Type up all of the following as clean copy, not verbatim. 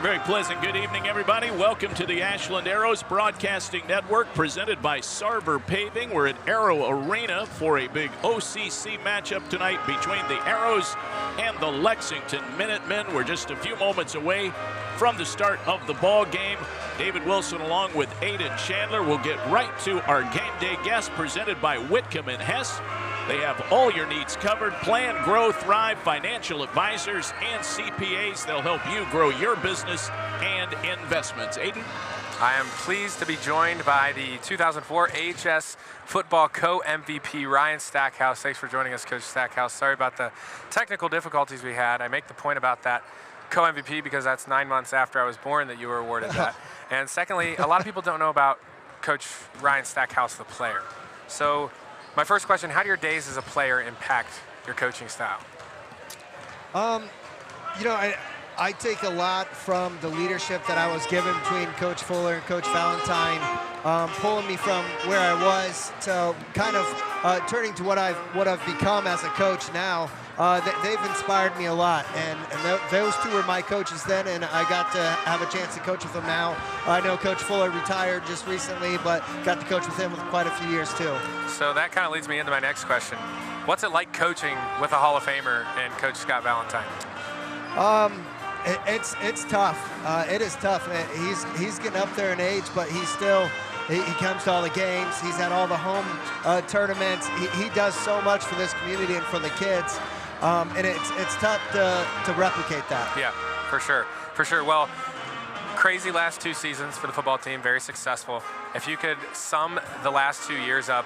very pleasant good evening, everybody. Welcome to the Ashland Arrows Broadcasting Network, presented by Sarver Paving. We're at Arrow Arena for a big OCC matchup tonight between the Arrows and the Lexington Minutemen. We're just a few moments away from the start of the ball game. David Wilson along with Aiden Chandler. We'll get right to our game day guest, presented by Whitcomb and Hess. They have all your needs covered. Plan, grow, thrive, financial advisors and CPAs. They'll help you grow your business and investments. Aiden? I am pleased to be joined by the 2004 AHS Football Co-MVP, Ryan Stackhouse. Thanks for joining us, Coach Stackhouse. Sorry about the technical difficulties we had. I make the point about that Co-MVP because that's 9 months after I was born that you were awarded that. And secondly, a lot of people don't know about Coach Ryan Stackhouse, the player. So my first question, how do your days as a player impact your coaching style? You know, I take a lot from the leadership that I was given between Coach Fuller and Coach Valentine, pulling me from where I was to kind of turning to what I've become as a coach now. They've inspired me a lot, and those two were my coaches then, and I got to have a chance to coach with them now. I know Coach Fuller retired just recently, but got to coach with him for quite a few years too. So that kind of leads me into my next question. What's it like coaching with a Hall of Famer and Coach Scott Valentine? It's tough. It is tough. He's getting up there in age, but he's still. He comes to all the games. He's at all the home tournaments. He does so much for this community and for the kids, and it's tough to replicate that. Yeah, for sure, for sure. Well, crazy last 2 seasons for the football team, very successful. If you could sum the last 2 years up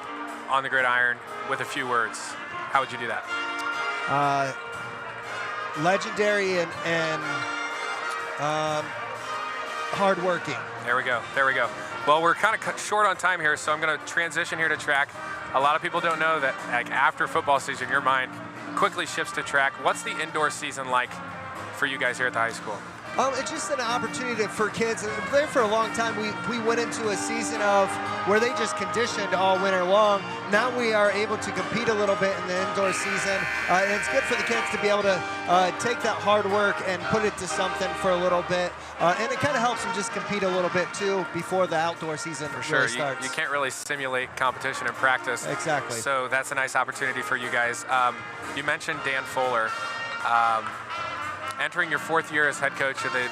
on the gridiron with a few words, how would you do that? Legendary and hardworking. There we go. There we go. Well, we're kind of short on time here, so I'm going to transition here to track. A lot of people don't know that, like, after football season, your mind quickly shifts to track. What's the indoor season like for you guys here at the high school? It's just an opportunity for kids. There for a long time, we went into a season of where they just conditioned all winter long. Now we are able to compete a little bit in the indoor season, and it's good for the kids to be able to take that hard work and put it to something for a little bit, and it kind of helps them just compete a little bit too before the outdoor season really starts. You can't really simulate competition in practice. Exactly. So that's a nice opportunity for you guys. You mentioned Dan Fuller. Entering your 4th year as head coach of the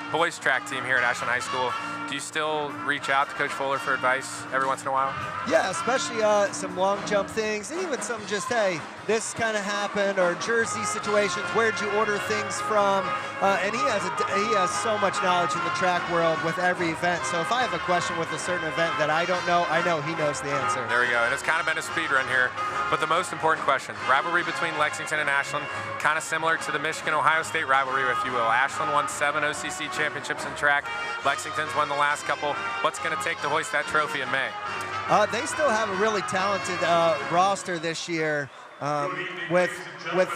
boys track team here at Ashland High School, do you still reach out to Coach Fuller for advice every once in a while? Yeah, especially some long jump things, and even some just, hey, this kind of happened, or jersey situations, where'd you order things from? And he has so much knowledge in the track world with every event. So if I have a question with a certain event that I don't know, I know he knows the answer. There we go, and it's kind of been a speed run here. But the most important question, rivalry between Lexington and Ashland, kind of similar to the Michigan-Ohio State rivalry, if you will. Ashland won 7 OCC championships in track. Lexington's won the last couple. What's going to take to hoist that trophy in May? They still have a really talented roster this year. With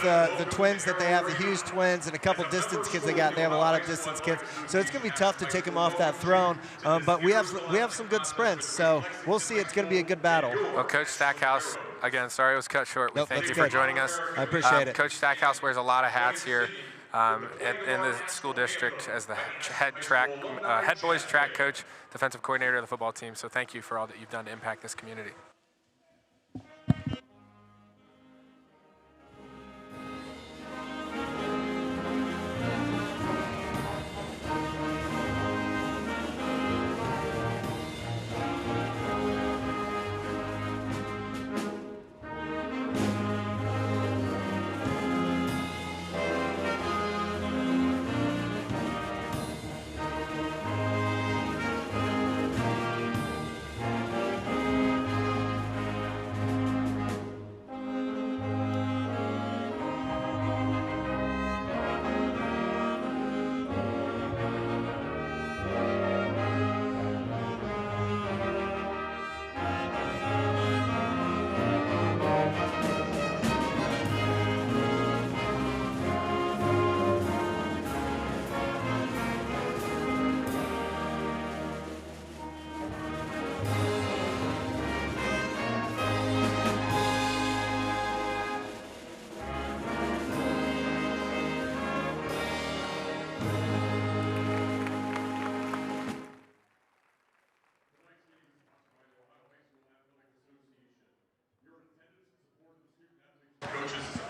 the twins that they have, the Hughes twins, and a couple distance kids they have a lot of distance kids. So it's going to be tough to take them off that throne. But we have some good sprints, so we'll see. It's going to be a good battle. Well, Coach Stackhouse, again, sorry it was cut short. We thank you for joining us. I appreciate it. Coach Stackhouse wears a lot of hats here in the school district as the head boys track coach, defensive coordinator of the football team. So thank you for all that you've done to impact this community.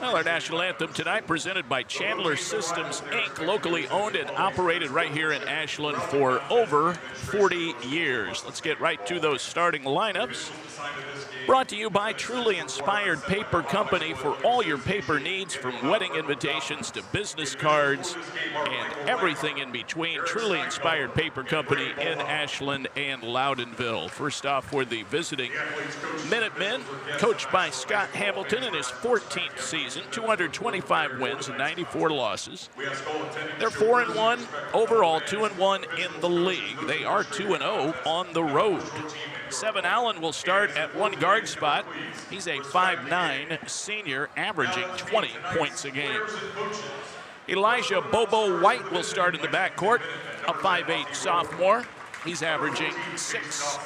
Well, our national anthem tonight presented by Chandler Systems, Inc., locally owned and operated right here in Ashland for over 40 years. Let's get right to those starting lineups. Brought to you by Truly Inspired Paper Company for all your paper needs, from wedding invitations to business cards and everything in between. Truly Inspired Paper Company in Ashland and Loudonville. First off, for the visiting Minutemen, coached by Scott Hamilton in his 14th season, 225 wins and 94 losses. They're 4-1 overall, 2-1 in the league. They are 2-0 on the road. Seven Allen will start at one guard spot. He's a 5'9" senior, averaging 20 points a game. Elijah Bobo White will start in the backcourt, a 5'8" sophomore. He's averaging 6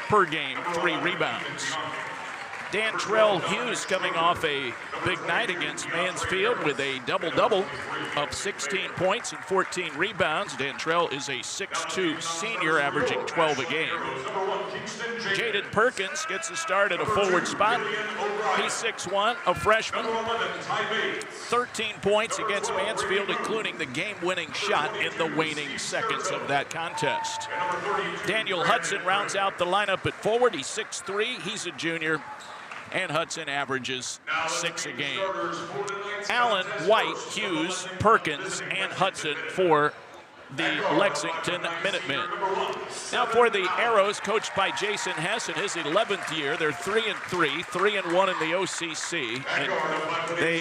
per game, 3 rebounds. Dantrell Hughes coming off a big night against Mansfield with a double-double of 16 points and 14 rebounds. Dantrell is a 6'2" senior, averaging 12 a game. Jaden Perkins gets a start at a forward spot. He's 6'1", a freshman. 13 points against Mansfield, including the game-winning shot in the waning seconds of that contest. Daniel Hudson rounds out the lineup at forward. He's 6'3", he's a junior. And Hudson averages 6 a game. Allen, White, Hughes, Perkins, and Hudson for the Lexington Minutemen. Now for the Arrows, coached by Jason Hess in his 11th year. They're 3-3, 3-1 in the OCC, and they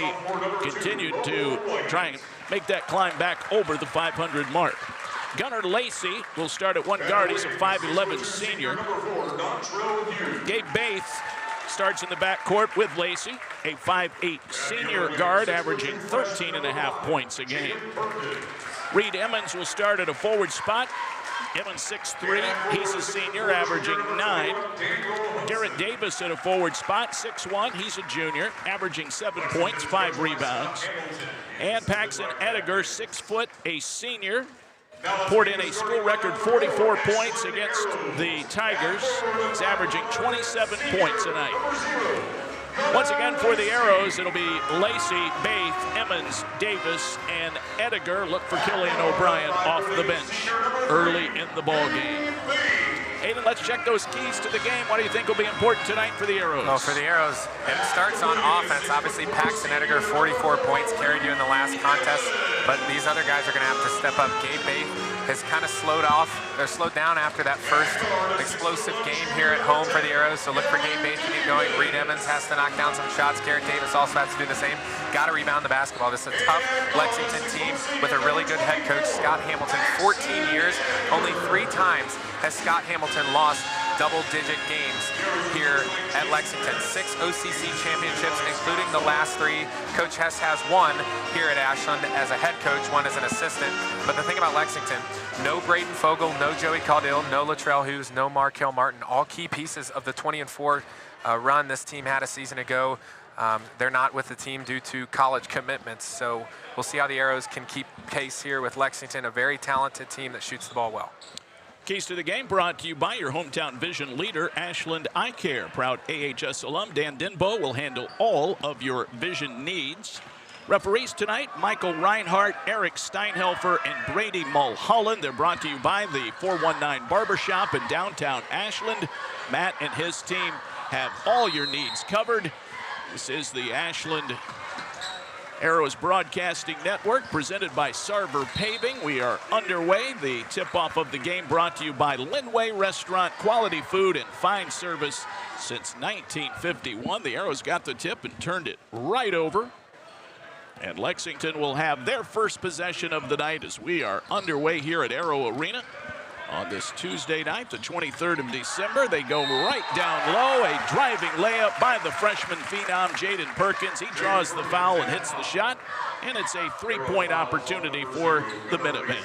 continued to try and make that climb back over the 500 mark. Gunnar Lacey will start at one guard. He's a 5'11" senior. Gabe Baith starts in the backcourt with Lacey, a 5'8" senior guard, averaging 13.5 points a game. Reed Emmons will start at a forward spot. Emmons 6'3", he's a senior, averaging 9. Garrett Davis at a forward spot, 6'1", he's a junior, averaging 7 points, 5 rebounds. And Paxton Ediger, 6 foot, a senior, poured in a school record 44 points against the Tigers. He's averaging 27 points a night. Once again for the Arrows, it'll be Lacey, Baith, Emmons, Davis, and Ediger. Look for Killian O'Brien off the bench early in the ball game. Aiden, let's check those keys to the game. What do you think will be important tonight for the Arrows? Well, for the Arrows, it starts on offense. Obviously, Paxton Ediger, 44 points, carried you in the last contest, but these other guys are going to have to step up. Gabe Baith has kind of slowed down after that first explosive game here at home for the Arrows, so look for Gabe Baith to get going. Reed Emmons has to knock down some shots. Garrett Davis also has to do the same. Got to rebound the basketball. This is a tough Lexington team with a really good head coach, Scott Hamilton. 14 years, only 3 times has Scott Hamilton lost double-digit games here at Lexington. 6 OCC championships, including the last 3. Coach Hess has 1 here at Ashland as a head coach, 1 as an assistant. But the thing about Lexington, no Braden Fogel, no Joey Caudill, no Latrell Hughes, no Markel Martin, all key pieces of the 20-4 run this team had a season ago. They're not with the team due to college commitments, so we'll see how the Arrows can keep pace here with Lexington, a very talented team that shoots the ball well. Keys to the game brought to you by your hometown vision leader, Ashland Eye Care. Proud AHS alum Dan Denbo will handle all of your vision needs. Referees tonight, Michael Reinhardt, Eric Steinhelfer, and Brady Mulholland. They're brought to you by the 419 Barbershop in downtown Ashland. Matt and his team have all your needs covered. This is the Ashland Arrows Broadcasting Network, presented by Sarver Paving. We are underway. The tip-off of the game brought to you by Linway Restaurant, quality food and fine service since 1951. The Arrows got the tip and turned it right over. And Lexington will have their first possession of the night as we are underway here at Arrow Arena. On this Tuesday night, the 23rd of December, they go right down low. A driving layup by the freshman phenom, Jaden Perkins. He draws the foul and hits the shot, and it's a 3-point opportunity for the Minutemen.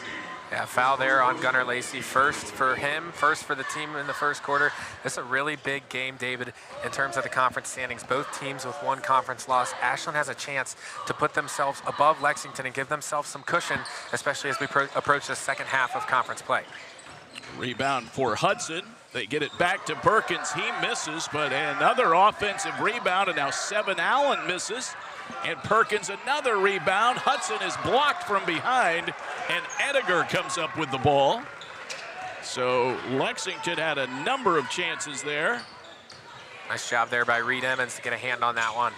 Yeah, foul there on Gunnar Lacey. First for him, first for the team in the first quarter. This is a really big game, David, in terms of the conference standings. Both teams with 1 conference loss. Ashland has a chance to put themselves above Lexington and give themselves some cushion, especially as we approach the second half of conference play. Rebound for Hudson. They get it back to Perkins. He misses, but another offensive rebound, and now Seven Allen misses. And Perkins another rebound. Hudson is blocked from behind, and Ediger comes up with the ball. So Lexington had a number of chances there. Nice job there by Reed Emmons to get a hand on that one.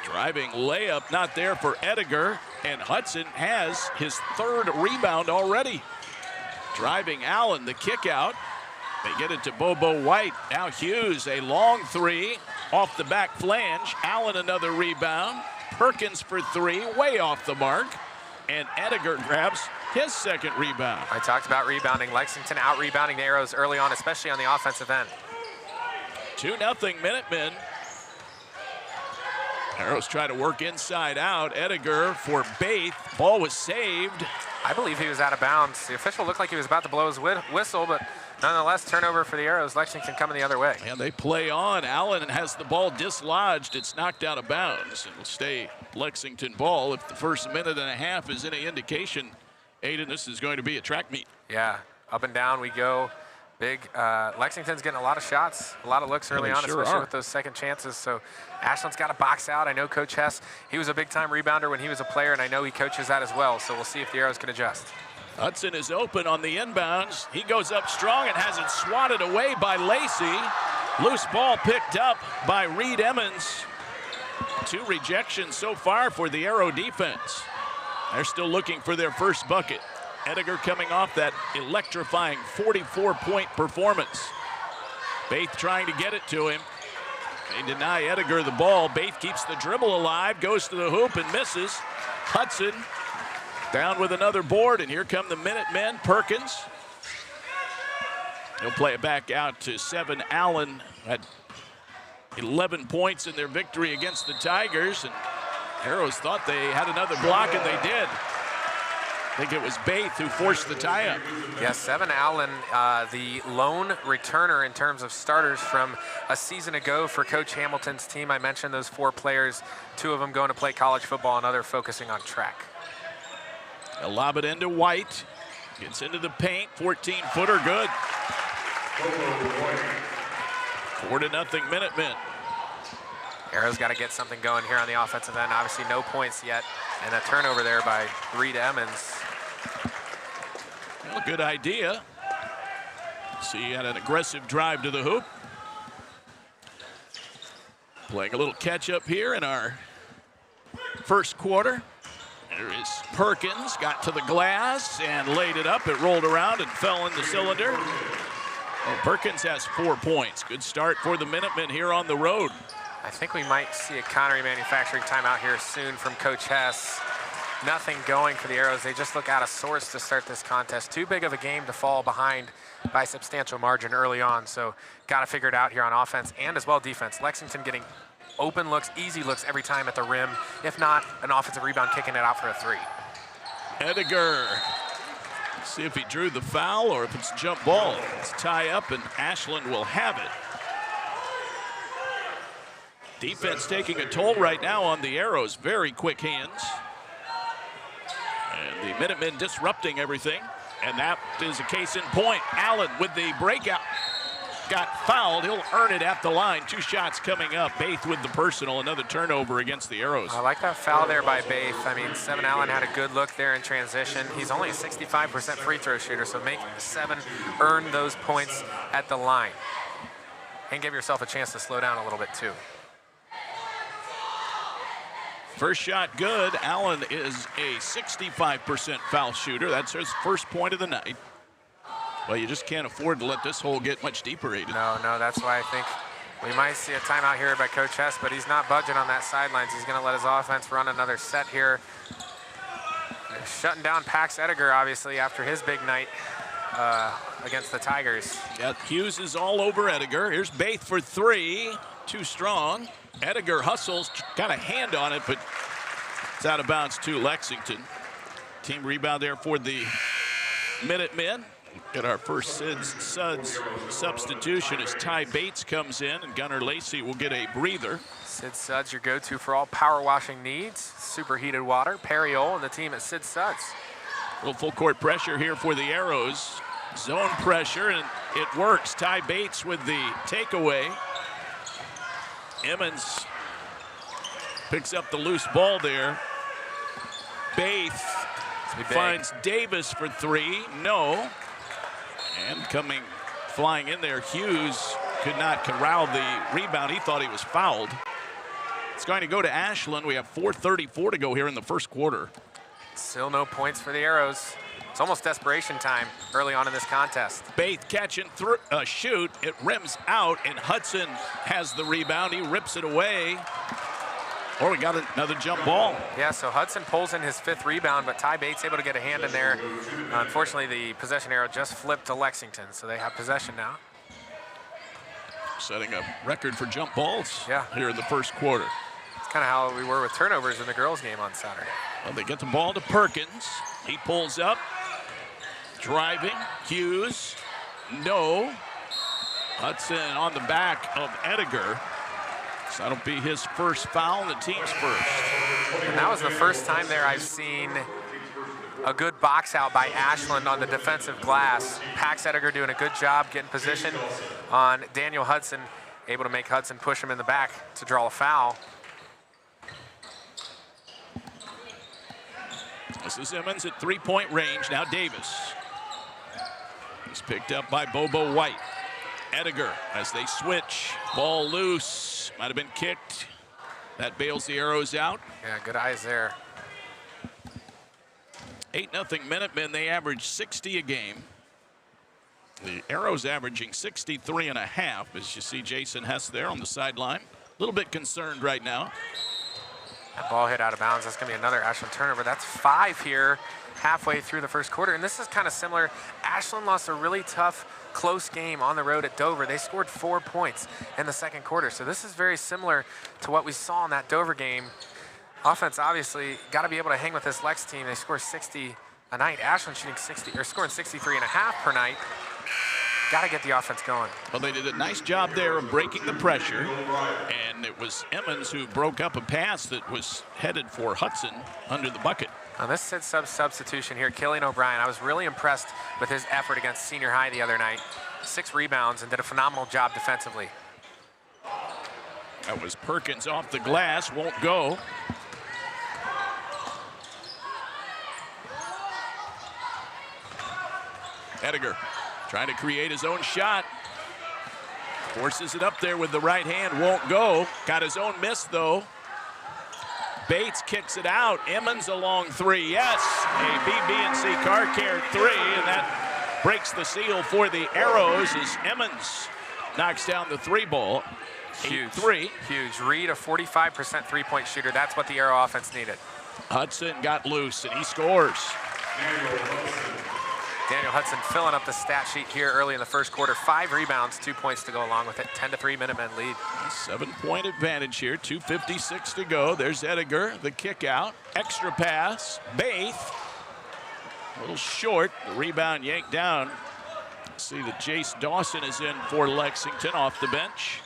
Driving layup, not there for Ediger, and Hudson has his third rebound already. Driving Allen, the kick out. They get it to Bobo White. Now Hughes, a long three off the back flange. Allen another rebound. Perkins for three, way off the mark. And Ediger grabs his second rebound. I talked about rebounding. Lexington out-rebounding the Arrows early on, especially on the offensive end. 2-0 Minutemen. Arrows try to work inside out. Ediger for Baith. Ball was saved. I believe he was out of bounds. The official looked like he was about to blow his whistle, but nonetheless, turnover for the Arrows. Lexington coming the other way. And they play on. Allen has the ball dislodged. It's knocked out of bounds. It'll stay Lexington ball. If the first minute and a half is any indication, Aiden, this is going to be a track meet. Yeah, up and down we go. Big. Lexington's getting a lot of shots, a lot of looks early on, especially with those second chances. So Ashland's got to box out. I know Coach Hess, he was a big-time rebounder when he was a player, and I know he coaches that as well. So we'll see if the Arrows can adjust. Hudson is open on the inbounds. He goes up strong and has it swatted away by Lacey. Loose ball picked up by Reed Emmons. 2 rejections so far for the Arrow defense. They're still looking for their first bucket. Ediger coming off that electrifying 44-point performance. Baith trying to get it to him. They deny Ediger the ball. Baith keeps the dribble alive, goes to the hoop and misses. Hudson down with another board, and here come the Minutemen. Perkins. He'll play it back out to 7. Allen had 11 points in their victory against the Tigers, and Arrows thought they had another block, and they did. I think it was Baith who forced the tie-up. Yeah, 7 Allen, the lone returner in terms of starters from a season ago for Coach Hamilton's team. I mentioned those 4 players, 2 of them going to play college football, another focusing on track. They'll lob it into White. Gets into the paint, 14-footer, good. 4-0 Minutemen. Arrows got to get something going here on the offensive end. Obviously no points yet, and a turnover there by Reed Emmons. Well, good idea. See, he had an aggressive drive to the hoop. Playing a little catch-up here in our first quarter. There is Perkins, got to the glass and laid it up. It rolled around and fell in the cylinder. Well, Perkins has 4 points. Good start for the Minutemen here on the road. I think we might see a Connery manufacturing timeout here soon from Coach Hess. Nothing going for the Arrows. They just look out of sorts to start this contest. Too big of a game to fall behind by a substantial margin early on. So got to figure it out here on offense and as well defense. Lexington getting open looks, easy looks every time at the rim. If not, an offensive rebound kicking it out for a 3. Ediger. See if he drew the foul or if it's jump ball. It's tie up and Ashland will have it. Defense taking a toll right now on the Arrows. Very quick hands. And the Minutemen disrupting everything. And that is a case in point. Allen with the breakout. Got fouled. He'll earn it at the line. 2 shots coming up. Baith with the personal. Another turnover against the Arrows. I like that foul there by Baith. I mean, 7 Allen had a good look there in transition. He's only a 65% free throw shooter, so make 7 earn those points at the line. And give yourself a chance to slow down a little bit, too. First shot good. Allen is a 65% foul shooter. That's his first point of the night. Well, you just can't afford to let this hole get much deeper, Aiden. No, that's why I think we might see a timeout here by Coach Hess, but he's not budging on that sidelines. He's going to let his offense run another set here. They're shutting down Pax Ediger, obviously, after his big night against the Tigers. Yeah, Hughes is all over Ediger. Here's Baith for 3. Too strong. Ediger hustles, got a hand on it, but it's out of bounds to Lexington. Team rebound there for the Minutemen. Get our first Suds substitution as Ty Bates comes in, and Gunnar Lacey will get a breather. Sid Suds, your go-to for all power washing needs. Superheated water, Periol, and the team at Sid Suds. A little full court pressure here for the Arrows. Zone pressure, and it works. Ty Bates with the takeaway. Emmons picks up the loose ball there. Baith finds Davis for 3. No. And flying in there, Hughes could not corral the rebound. He thought he was fouled. It's going to go to Ashland. We have 4:34 to go here in the first quarter. Still no points for the Arrows. It's almost desperation time early on in this contest. Baith catching through a shoot. It rims out, and Hudson has the rebound. He rips it away. Or we got another jump ball. Yeah, so Hudson pulls in his 5th rebound, but Ty Bates able to get a hand in there. Unfortunately, the possession arrow just flipped to Lexington, so they have possession now. Setting a record for jump balls here in the first quarter. It's kind of how we were with turnovers in the girls' game on Saturday. Well, they get the ball to Perkins. He pulls up. Driving. Hughes. No. Hudson on the back of Ediger. So that'll be his first foul, the team's first. And that was the first time there I've seen a good box out by Ashland on the defensive glass. Pax Ediger doing a good job getting position on Daniel Hudson, able to make Hudson push him in the back to draw a foul. This is Emmons at 3-point range. Now Davis. He's picked up by Bobo White. Ediger as they switch. Ball loose. Might have been kicked. That bails the Arrows out. Yeah, good eyes there. 8-0 Minutemen. They average 60 a game. The Arrows averaging 63.5 as you see Jason Hess there on the sideline. A little bit concerned right now. That ball hit out of bounds. That's going to be another Ashland turnover. That's 5 here halfway through the first quarter. And this is kind of similar. Ashland lost a really tough, close game on the road at Dover. They scored 4 points in the second quarter. So this is very similar to what we saw in that Dover game. Offense, obviously, got to be able to hang with this Lex team. They score 60 a night. Ashland shooting 60 or scoring 63.5 per night. Got to get the offense going. Well, they did a nice job there of breaking the pressure, and it was Emmons who broke up a pass that was headed for Hudson under the bucket. Now this is substitution here, Killian O'Brien. I was really impressed with his effort against Senior High the other night. 6 rebounds and did a phenomenal job defensively. That was Perkins off the glass, won't go. Ediger trying to create his own shot. Forces it up there with the right hand, won't go. Got his own miss though. Bates kicks it out. Emmons a long 3. Yes, a BB&C Car Care 3, and that breaks the seal for the Arrows as Emmons knocks down the 3 ball. Huge. 3. Huge. Reed, a 45% three-point shooter. That's what the Arrow offense needed. Hudson got loose, and he scores. Daniel Hudson filling up the stat sheet here early in the first quarter. 5 rebounds, 2 points to go along with it. 10-3 Minutemen lead. 7-point advantage here. 2:56 to go. There's Ediger, the kick out. Extra pass. Baith. A little short. The rebound yanked down. See that Jace Dawson is in for Lexington off the bench.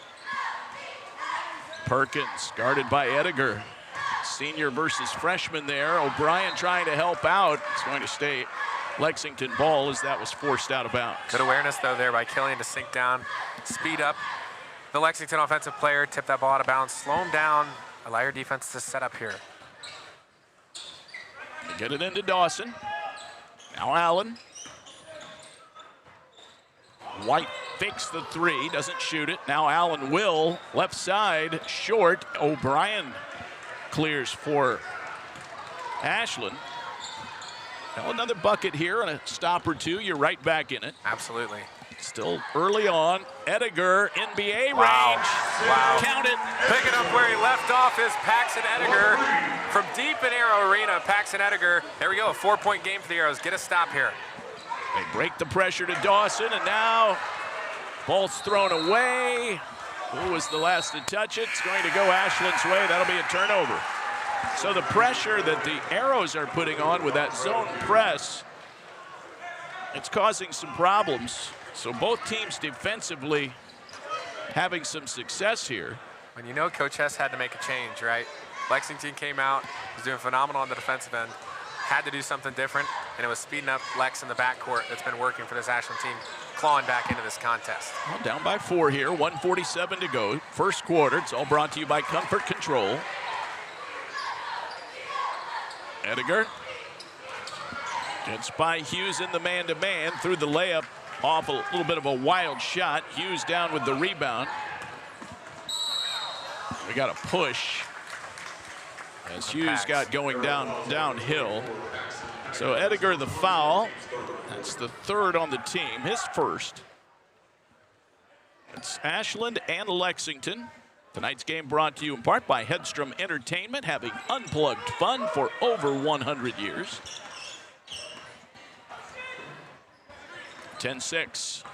Perkins guarded by Ediger. Senior versus freshman there. O'Brien trying to help out. It's going to stay Lexington ball as that was forced out of bounds. Good awareness though there by Killian to sink down, speed up the Lexington offensive player, tip that ball out of bounds, slow him down, allow your defense to set up here. They get it into Dawson. Now Allen. White fakes the 3, doesn't shoot it. Now Allen will, left side, short. O'Brien clears for Ashland. Well, another bucket here and a stop or 2. You're right back in it. Absolutely. Still early on. Ediger, NBA range. Wow. Count it. Picking up where he left off is Paxton Ediger. From deep in Arrow Arena, Paxton Ediger. There we go, a 4-point game for the Arrows. Get a stop here. They break the pressure to Dawson, and now ball's thrown away. Who was the last to touch it? It's going to go Ashland's way. That'll be a turnover. So the pressure that the Arrows are putting on with that zone press, it's causing some problems. So both teams defensively having some success here. When you know Coach Hess had to make a change, right? Lexington came out, was doing phenomenal on the defensive end, had to do something different, and it was speeding up Lex in the backcourt that's been working for this Ashland team, clawing back into this contest. Well, down by 4 here, 1:47 to go. First quarter, it's all brought to you by Comfort Control. Ediger gets by Hughes in the man-to-man through the layup off a little bit of a wild shot. Hughes down with the rebound. We got a push as Hughes got going downhill. So Ediger the foul. That's the third on the team, his first. It's Ashland and Lexington. Tonight's game brought to you in part by Hedstrom Entertainment, having unplugged fun for over 100 years. 10-6.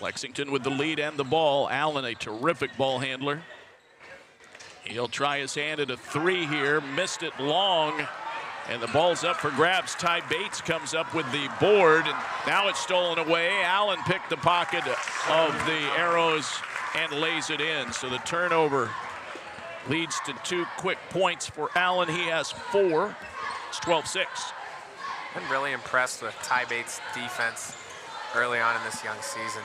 Lexington with the lead and the ball. Allen, a terrific ball handler. He'll try his hand at a three here. Missed it long. And the ball's up for grabs. Ty Bates comes up with the board. And now it's stolen away. Allen picked the pocket of the Arrows and lays it in. So the turnover leads to 2 quick points for Allen. He has 4. It's 12-6. Been really impressed with Ty Bates' defense early on in this young season.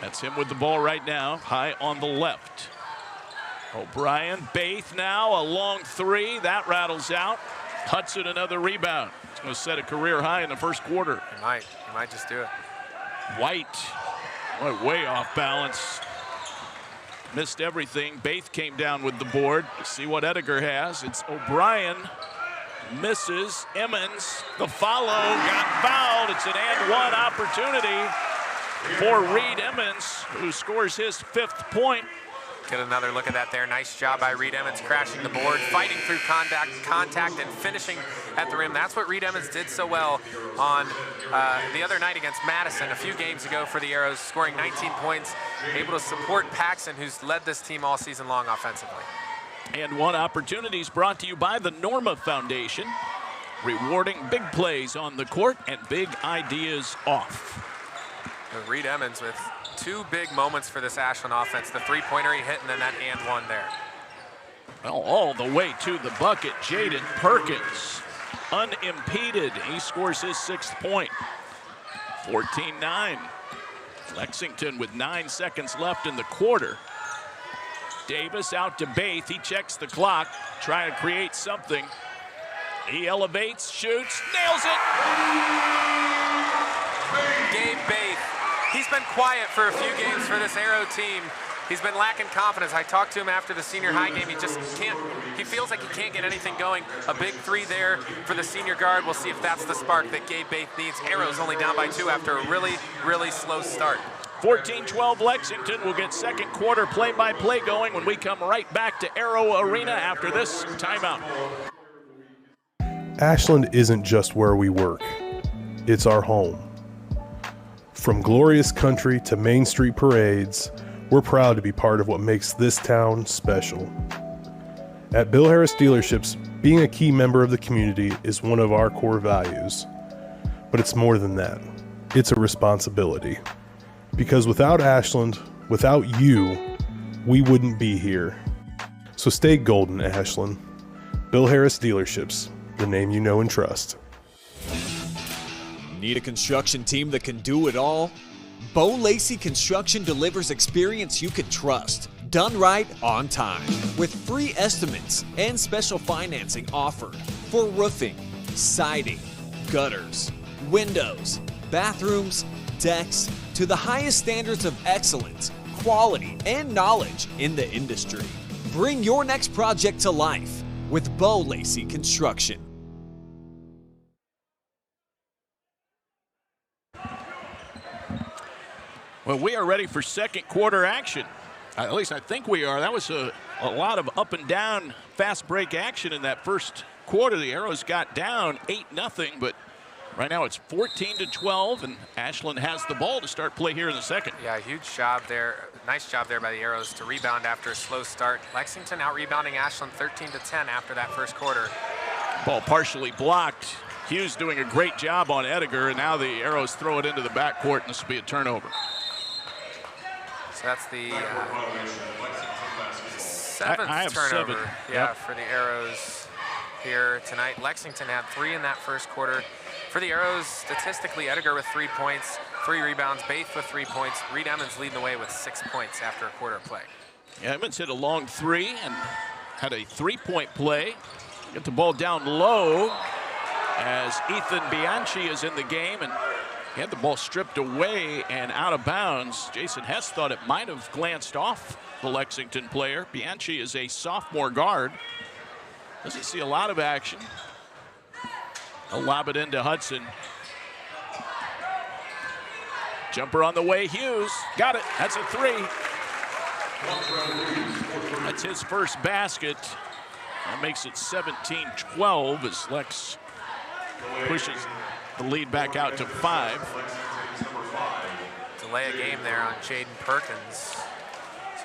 That's him with the ball right now, high on the left. O'Brien, Baith now, a long three. That rattles out. Hudson, another rebound. It's going to set a career high in the first quarter. He might just do it. White, way off balance. Missed everything. Baith came down with the board. See what Ediger has. It's O'Brien. Misses. Emmons, the follow, got fouled. It's an and one opportunity for Reed Emmons, who scores his 5th point. Get another look at that there. Nice job by Reed Emmons, crashing the board, fighting through contact, and finishing at the rim. That's what Reed Emmons did so well on the other night against Madison a few games ago for the Arrows, scoring 19 points, able to support Paxson, who's led this team all season long offensively. And one opportunities brought to you by the Norma Foundation, rewarding big plays on the court and big ideas off. And Reed Emmons with 2 big moments for this Ashland offense. The three-pointer he hit and then that and one there. Well, all the way to the bucket, Jaden Perkins, unimpeded. He scores his 6th point. 14-9. Lexington with 9 seconds left in the quarter. Davis out to Baith. He checks the clock, trying to create something. He elevates, shoots, nails it. Gabe Baith. He's been quiet for a few games for this Arrow team. He's been lacking confidence. I talked to him after the senior high game. He just can't, he feels like he can't get anything going. A big 3 there for the senior guard. We'll see if that's the spark that Gabe Baith needs. Arrow's only down by 2 after a really, really slow start. 14-12 Lexington will get second quarter play-by-play going when we come right back to Arrow Arena after this timeout. Ashland isn't just where we work. It's our home. From glorious country to Main Street parades, we're proud to be part of what makes this town special. At Bill Harris Dealerships, being a key member of the community is one of our core values. But it's more than that. It's a responsibility. Because without Ashland, without you, we wouldn't be here. So stay golden, Ashland. Bill Harris Dealerships, the name you know and trust. Need a construction team that can do it all? Bo Lacey Construction delivers experience you can trust, done right on time, with free estimates and special financing offered for roofing, siding, gutters, windows, bathrooms, decks, to the highest standards of excellence, quality, and knowledge in the industry. Bring your next project to life with Bo Lacey Construction. Well, we are ready for second quarter action. At least I think we are. That was a lot of up and down fast break action in that first quarter. The Arrows got down 8-0, but right now it's 14-12, and Ashland has the ball to start play here in the second. Yeah, huge job there. Nice job there by the Arrows to rebound after a slow start. Lexington out-rebounding Ashland 13-10 after that first quarter. Ball partially blocked. Hughes doing a great job on Ediger, and now the Arrows throw it into the backcourt, and this will be a turnover. So that's the 7th turnover. 7. Yeah, for the Arrows here tonight. Lexington had 3 in that first quarter. For the Arrows, statistically, Ediger with 3 points, 3 rebounds, Baith with 3 points. Reed Emmons leading the way with 6 points after a quarter of play. Yeah, Emmons hit a long 3 and had a 3-point play. Get the ball down low as Ethan Bianchi is in the game, and he had the ball stripped away and out of bounds. Jason Hess thought it might have glanced off the Lexington player. Bianchi is a sophomore guard. Doesn't see a lot of action. He'll lob it into Hudson. Jumper on the way, Hughes. Got it. That's a three. That's his first basket. That makes it 17-12 as Lex pushes the lead back out to 5. Delay a game there on Jaden Perkins.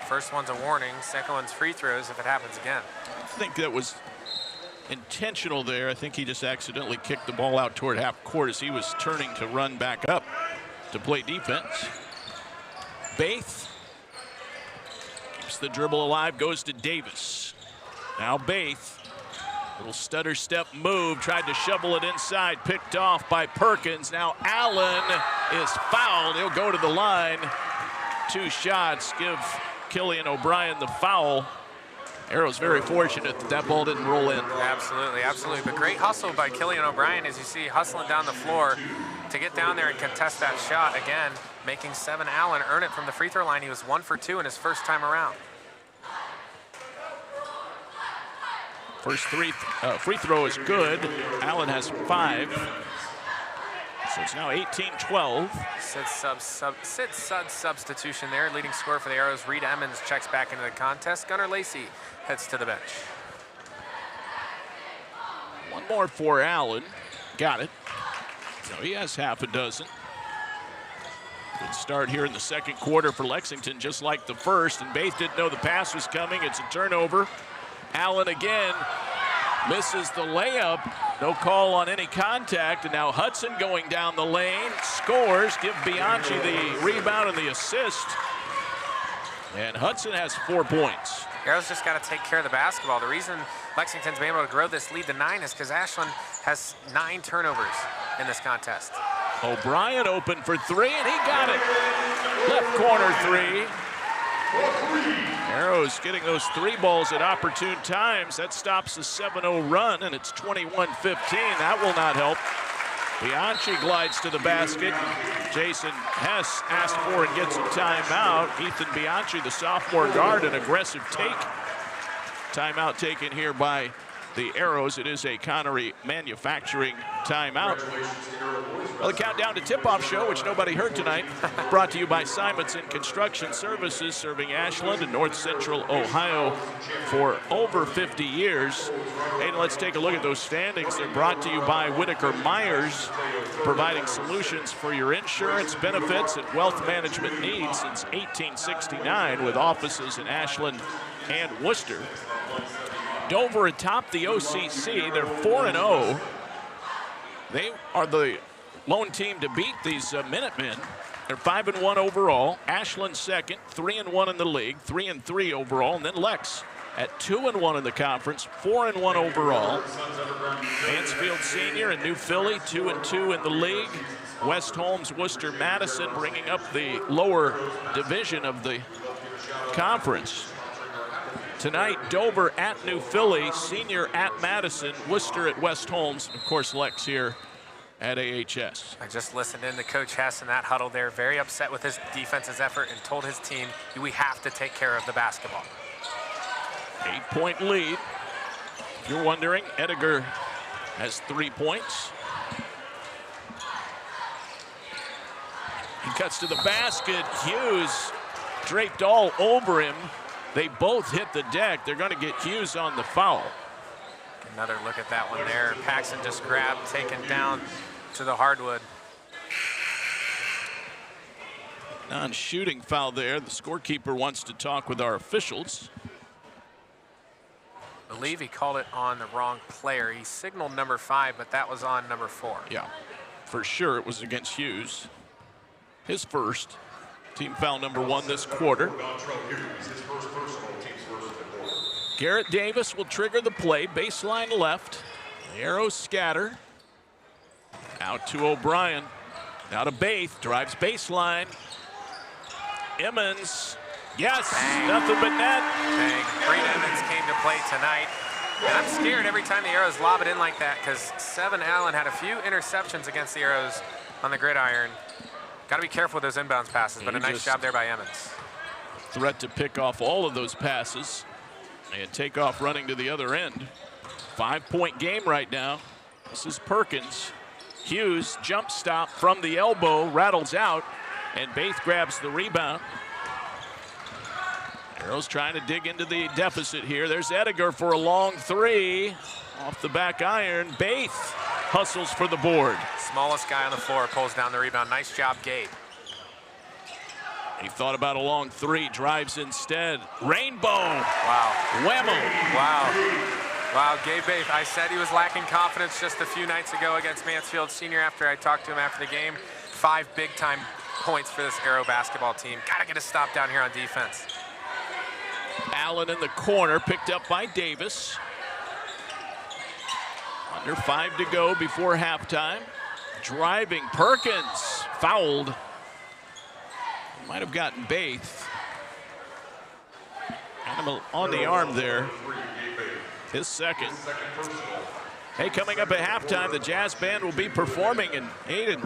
First one's a warning, second one's free throws if it happens again. I think that was intentional there. I think he just accidentally kicked the ball out toward half court as he was turning to run back up to play defense. Baith keeps the dribble alive, goes to Davis. Now Baith, little stutter step move, tried to shovel it inside, picked off by Perkins. Now Allen is fouled. He'll go to the line. 2 shots give Killian O'Brien the foul. Arrow's very fortunate that that ball didn't roll in. Absolutely, absolutely. But great hustle by Killian O'Brien, as you see hustling down the floor to get down there and contest that shot. Again, making 7 Allen earn it from the free throw line. He was 1 for 2 in his first time around. First free throw is good. Allen has 5. So it's now 18-12. Sid Sud's substitution there. Leading scorer for the Arrows, Reed Emmons, checks back into the contest. Gunnar Lacey heads to the bench. One more for Allen. Got it. So he has half a dozen. Good start here in the second quarter for Lexington, just like the first. And Baith didn't know the pass was coming. It's a turnover. Allen again misses the layup. No call on any contact. And now Hudson going down the lane. Scores. Give Bianchi the rebound and the assist. And Hudson has 4 points. Arrows just got to take care of the basketball. The reason Lexington's been able to grow this lead to 9 is because Ashland has 9 turnovers in this contest. O'Brien open for 3, and he got it. Left corner 3. Arrows getting those 3 balls at opportune times. That stops the 7-0 run, and it's 21-15. That will not help. Bianchi glides to the basket. Jason Hess asked for and gets a timeout. Ethan Bianchi, the sophomore guard, an aggressive take. Timeout taken here by the Arrows. It is a Connery Manufacturing timeout. Well, the countdown to tip-off show, which nobody heard tonight, brought to you by Simonson Construction Services, serving Ashland and North Central Ohio for over 50 years. Hey, let's take a look at those standings. They're brought to you by Whitaker Myers, providing solutions for your insurance, benefits, and wealth management needs since 1869, with offices in Ashland and Worcester. Dover atop the OCC. They're 4-0. They are the lone team to beat these Minutemen. They're 5-1 overall. Ashland second, 3-1 in the league, 3-3 overall, and then Lex at 2-1 in the conference, 4-1 overall. Mansfield Senior and New Philly, 2-2 in the league. West Holmes, Worcester, Madison bringing up the lower division of the conference. Tonight, Dover at New Philly, Senior at Madison, Worcester at West Holmes, and of course Lex here at AHS. I just listened in to Coach Hess in that huddle there, very upset with his defense's effort, and told his team, we have to take care of the basketball. 8-point lead. If you're wondering, Ediger has 3 points. He cuts to the basket. Hughes draped all over him. They both hit the deck. They're going to get Hughes on the foul. Another look at that one there. Paxson just grabbed, taken down to the hardwood. Non-shooting foul there. The scorekeeper wants to talk with our officials. I believe he called it on the wrong player. He signaled number 5, but that was on number 4. Yeah, for sure it was against Hughes. His first. Team foul number 1 this quarter. Garrett Davis will trigger the play. Baseline left. The Arrows scatter. Out to O'Brien. Now to Baith. Drives baseline. Emmons. Yes, bang. Nothing but net. Bang. Reed Emmons came to play tonight. And I'm scared every time the Arrows lob it in like that because Seven Allen had a few interceptions against the Arrows on the gridiron. Got to be careful with those inbounds passes, but a nice job there by Emmons. Threat to pick off all of those passes and take off running to the other end. 5-point game right now. This is Perkins. Hughes jump stop from the elbow, rattles out, and Baith grabs the rebound. Arrows trying to dig into the deficit here. There's Ediger for a long three. Off the back iron, Baith hustles for the board. Smallest guy on the floor pulls down the rebound. Nice job, Gabe. He thought about a long three, drives instead. Rainbow. Wow. Whammo. Wow. Wow, Gabe Baith. I said he was lacking confidence just a few nights ago against Mansfield Senior after I talked to him after the game. 5 big-time points for this Arrow basketball team. Got to get a stop down here on defense. Allen in the corner, picked up by Davis. Under 5 to go before halftime. Driving Perkins, fouled. Might have gotten Baith. Animal on the arm there. His second. Hey, coming up at halftime, the Jazz Band will be performing, and Aiden,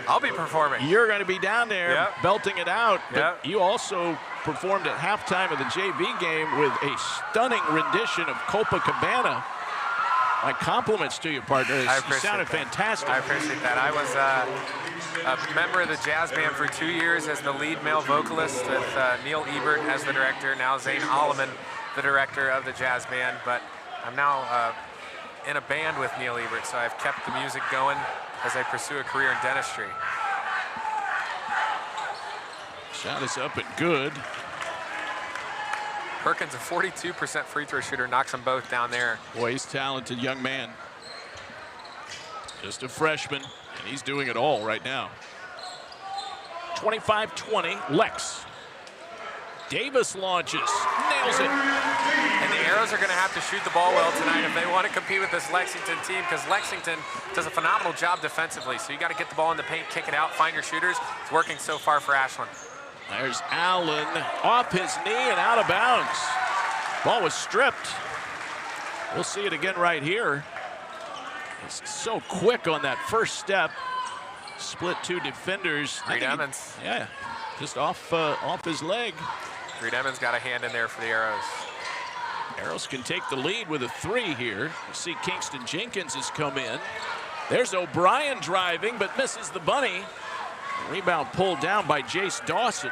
I'll be performing. You're going to be down there belting it out, but Yep. you also performed at halftime of the JV game with a stunning rendition of Copacabana. My compliments to you, partner. I You appreciate sounded that. fantastic. I appreciate that. I was a member of the Jazz Band for 2 years as the lead male vocalist with Neil Ebert as the director, now Zane Alleman, the director of the Jazz Band, but I'm now in a band with Neil Ebert, so I've kept the music going as I pursue a career in dentistry. Shot is up and good. Perkins, a 42% free throw shooter, knocks them both down there. Boy, he's a talented young man. Just a freshman, and he's doing it all right now. 25-20, Lex. Davis launches, nails it. And the Arrows are going to have to shoot the ball well tonight if they want to compete with this Lexington team, because Lexington does a phenomenal job defensively. So you got to get the ball in the paint, kick it out, find your shooters. It's working so far for Ashland. There's Allen off his knee and out of bounds. Ball was stripped. We'll see it again right here. He's so quick on that first step. Split 2 defenders. Reed Emmons. Yeah, just off his leg. Reed Emmons got a hand in there for the Arrows. Arrows can take the lead with a 3 here. You see Kingston Jenkins has come in. There's O'Brien driving, but misses the bunny. Rebound pulled down by Jace Dawson.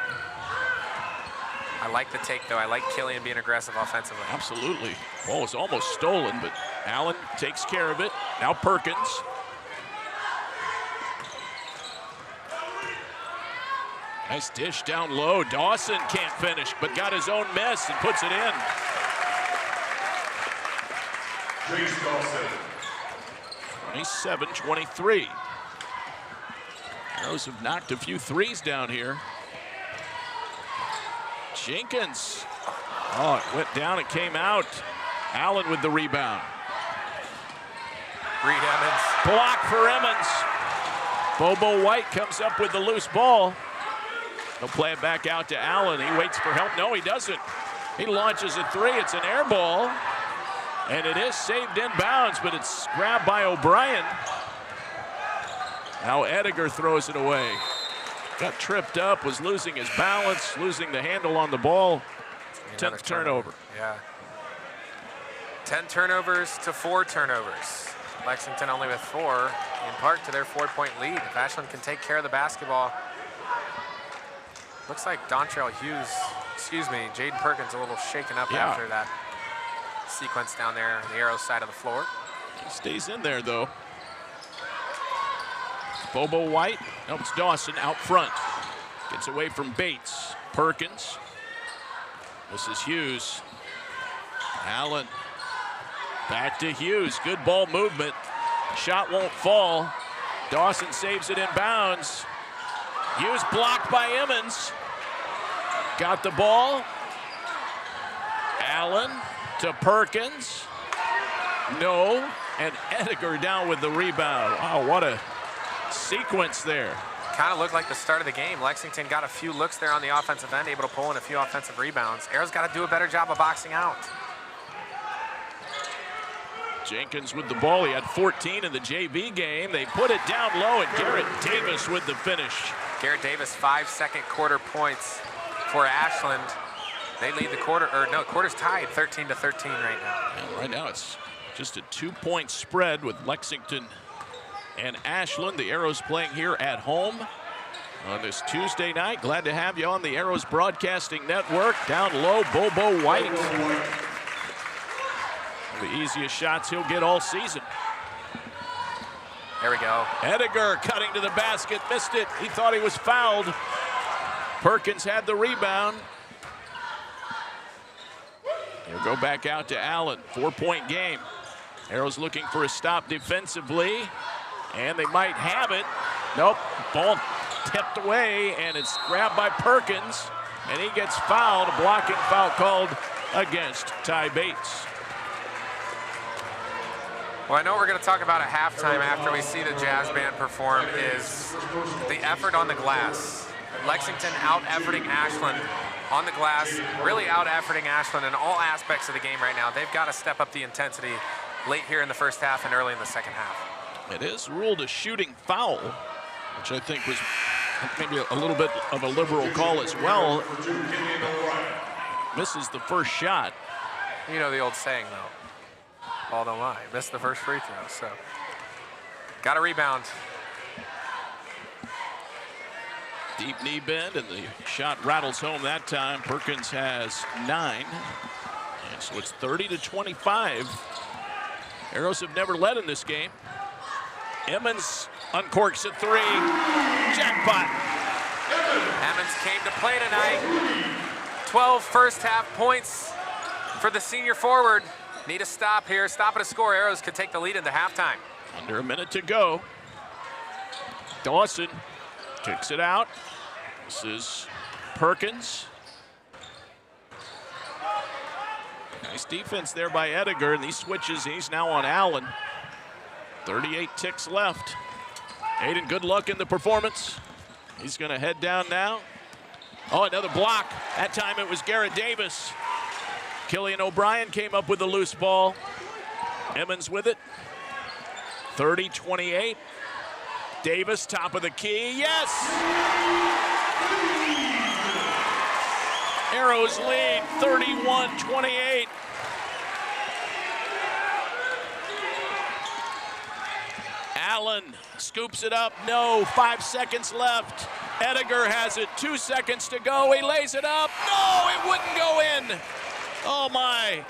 I like the take, though. I like Killian being aggressive offensively. Absolutely. Ball was almost stolen, but Allen takes care of it. Now Perkins. Nice dish down low. Dawson can't finish, but got his own miss and puts it in. Jace Dawson. 27-23. Arrows have knocked a few threes down here. Jenkins. Oh, it went down, it came out. Allen with the rebound. Reed Emmons. Block for Emmons. Bobo White comes up with the loose ball. He'll play it back out to Allen. He waits for help. No, he doesn't. He launches a 3. It's an air ball. And it is saved in bounds, but it's grabbed by O'Brien. Now Ediger throws it away. Got tripped up, was losing his balance, losing the handle on the ball. 10th turnover. Yeah. 10 turnovers to 4 turnovers. Lexington only with 4, in part to their 4-point lead. If Ashland can take care of the basketball. Looks like Dontrell Hughes, Jaden Perkins a little shaken up after that sequence down there on the Arrows side of the floor. He stays in there, though. Bobo White, no, it's Dawson out front. Gets away from Bates. Perkins. This is Hughes. Allen. Back to Hughes. Good ball movement. Shot won't fall. Dawson saves it in bounds. Hughes blocked by Emmons. Got the ball. Allen to Perkins. No. And Ediger down with the rebound. Wow, what a sequence there. Kind of looked like the start of the game. Lexington got a few looks there on the offensive end, able to pull in a few offensive rebounds. Arrow's got to do a better job of boxing out. Jenkins with the ball. He had 14 in the JV game. They put it down low, and Garrett Davis with the finish. Garrett Davis, 5 second quarter points for Ashland. They lead the quarter, or no, quarter's tied 13-13 right now. And right now it's just a 2-point spread with Lexington and Ashland. The Arrows playing here at home on this Tuesday night. Glad to have you on the Arrows Broadcasting Network. Down low, Bobo White. The easiest shots he'll get all season. There we go. Ediger cutting to the basket, missed it. He thought he was fouled. Perkins had the rebound. He'll go back out to Allen. 4-point game. Arrows looking for a stop defensively, and they might have it. Nope, ball tipped away, and it's grabbed by Perkins, and he gets fouled. A blocking foul called against Ty Bates. Well, I know we're going to talk about at halftime after we see the Jazz Band perform is the effort on the glass. Lexington out-efforting Ashland on the glass, really out-efforting Ashland in all aspects of the game right now. They've got to step up the intensity late here in the first half and early in the second half. It is ruled a shooting foul, which I think was maybe a little bit of a liberal call as well. Misses the first shot. You know the old saying, though. Ball don't lie. Missed the first free throw, so. Got a rebound. Deep knee bend, and the shot rattles home that time. Perkins has 9. And so it's 30-25. Arrows have never led in this game. Emmons uncorks a 3. Jackpot. Emmons came to play tonight. 12 first half points for the senior forward. Need a stop here. Stop at a score. Arrows could take the lead into halftime. Under a minute to go. Dawson kicks it out. This is Perkins. Nice defense there by Ediger, and he switches. He's now on Allen. 38 ticks left. Aiden, good luck in the performance. He's going to head down now. Oh, another block. That time it was Garrett Davis. Killian O'Brien came up with the loose ball. Emmons with it. 30-28. Davis, top of the key. Yes! Arrows lead 31-28. Allen scoops it up. No, 5 seconds left. Ediger has it. 2 seconds to go. He lays it up. No, it wouldn't go in. Oh, my.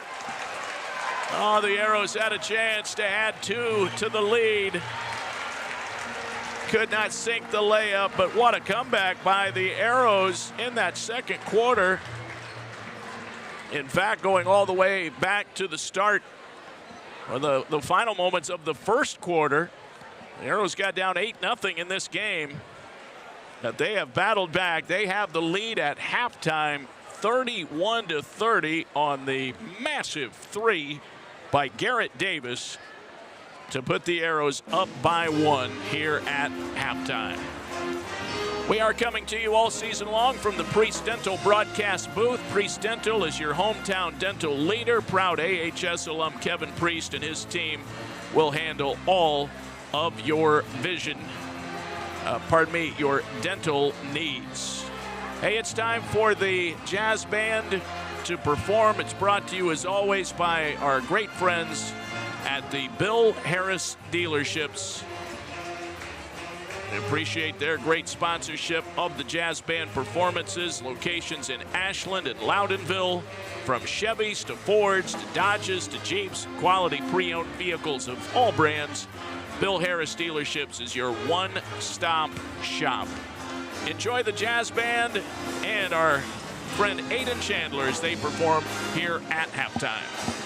Oh, the Arrows had a chance to add 2 to the lead. Could not sink the layup, but what a comeback by the Arrows in that second quarter. In fact, going all the way back to the start, or the final moments of the first quarter, the Arrows got down 8-0 in this game. But they have battled back. They have the lead at halftime, 31-30 on the massive 3 by Garrett Davis to put the Arrows up by 1 here at halftime. We are coming to you all season long from the Priest Dental broadcast booth. Priest Dental is your hometown dental leader. Proud AHS alum Kevin Priest and his team will handle all of your your dental needs. Hey, it's time for the Jazz Band to perform. It's brought to you as always by our great friends at the Bill Harris dealerships. We appreciate their great sponsorship of the Jazz Band performances. Locations in Ashland and Loudonville, from Chevys to Fords to Dodges to Jeeps, quality pre-owned vehicles of all brands. Bill Harris dealerships is your one-stop shop. Enjoy the Jazz Band and our friend Aiden Chandler as they perform here at halftime.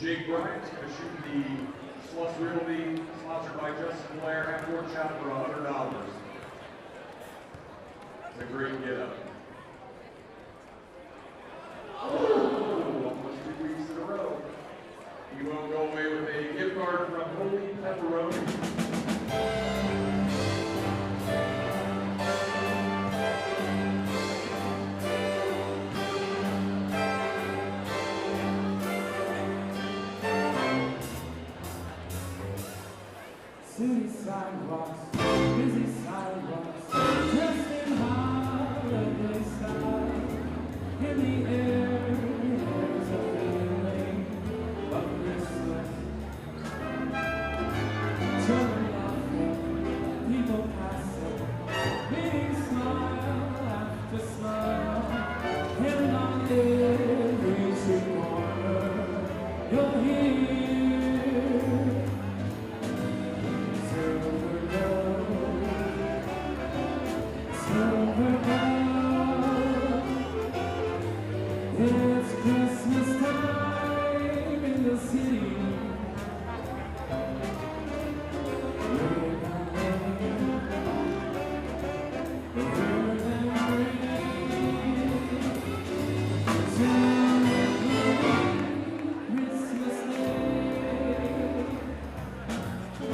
Jake Bryant is going to shoot the Sluts Realty, sponsored by Justin Blair, half-court shot for $100. It's a great get-up. Almost 2 weeks in a row. You will go away with a gift card from Holy Pepperoni. City sidewalks, busy sidewalks, dressed in holiday style. In the air, there's a feeling of Christmas. Children laughing, people passing, meeting smile after smile. And on every street corner, you'll hear it's Christmas time in the city. Christmas Day.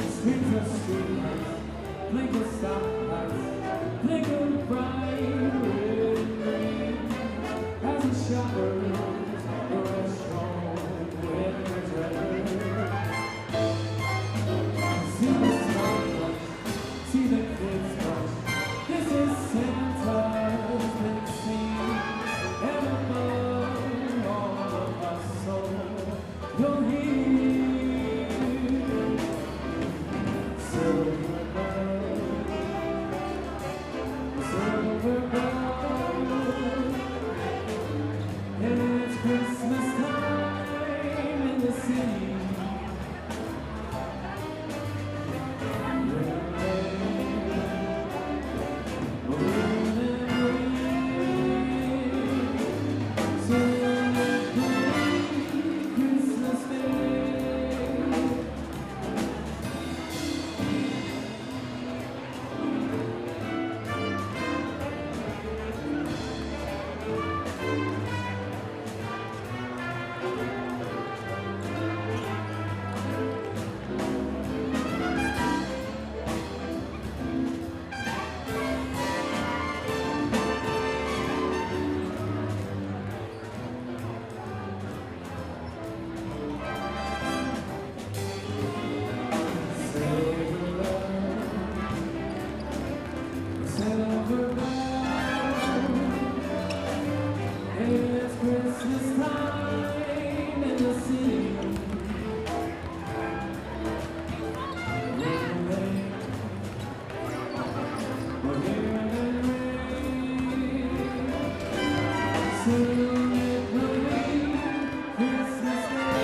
Streets are streetlights, blink of stoplights, blink of bright red green. As a shopper looks a restaurant with the treasure. See the stoplights, see the kids rush. This is Santa's big scene. And above all of us, so you'll hear silver bells, silver bells. It's Christmas time in the city. Christmas Day. Silver bells, it's Christmas time in the city. We're hearing rain, soon it will be Christmas Day.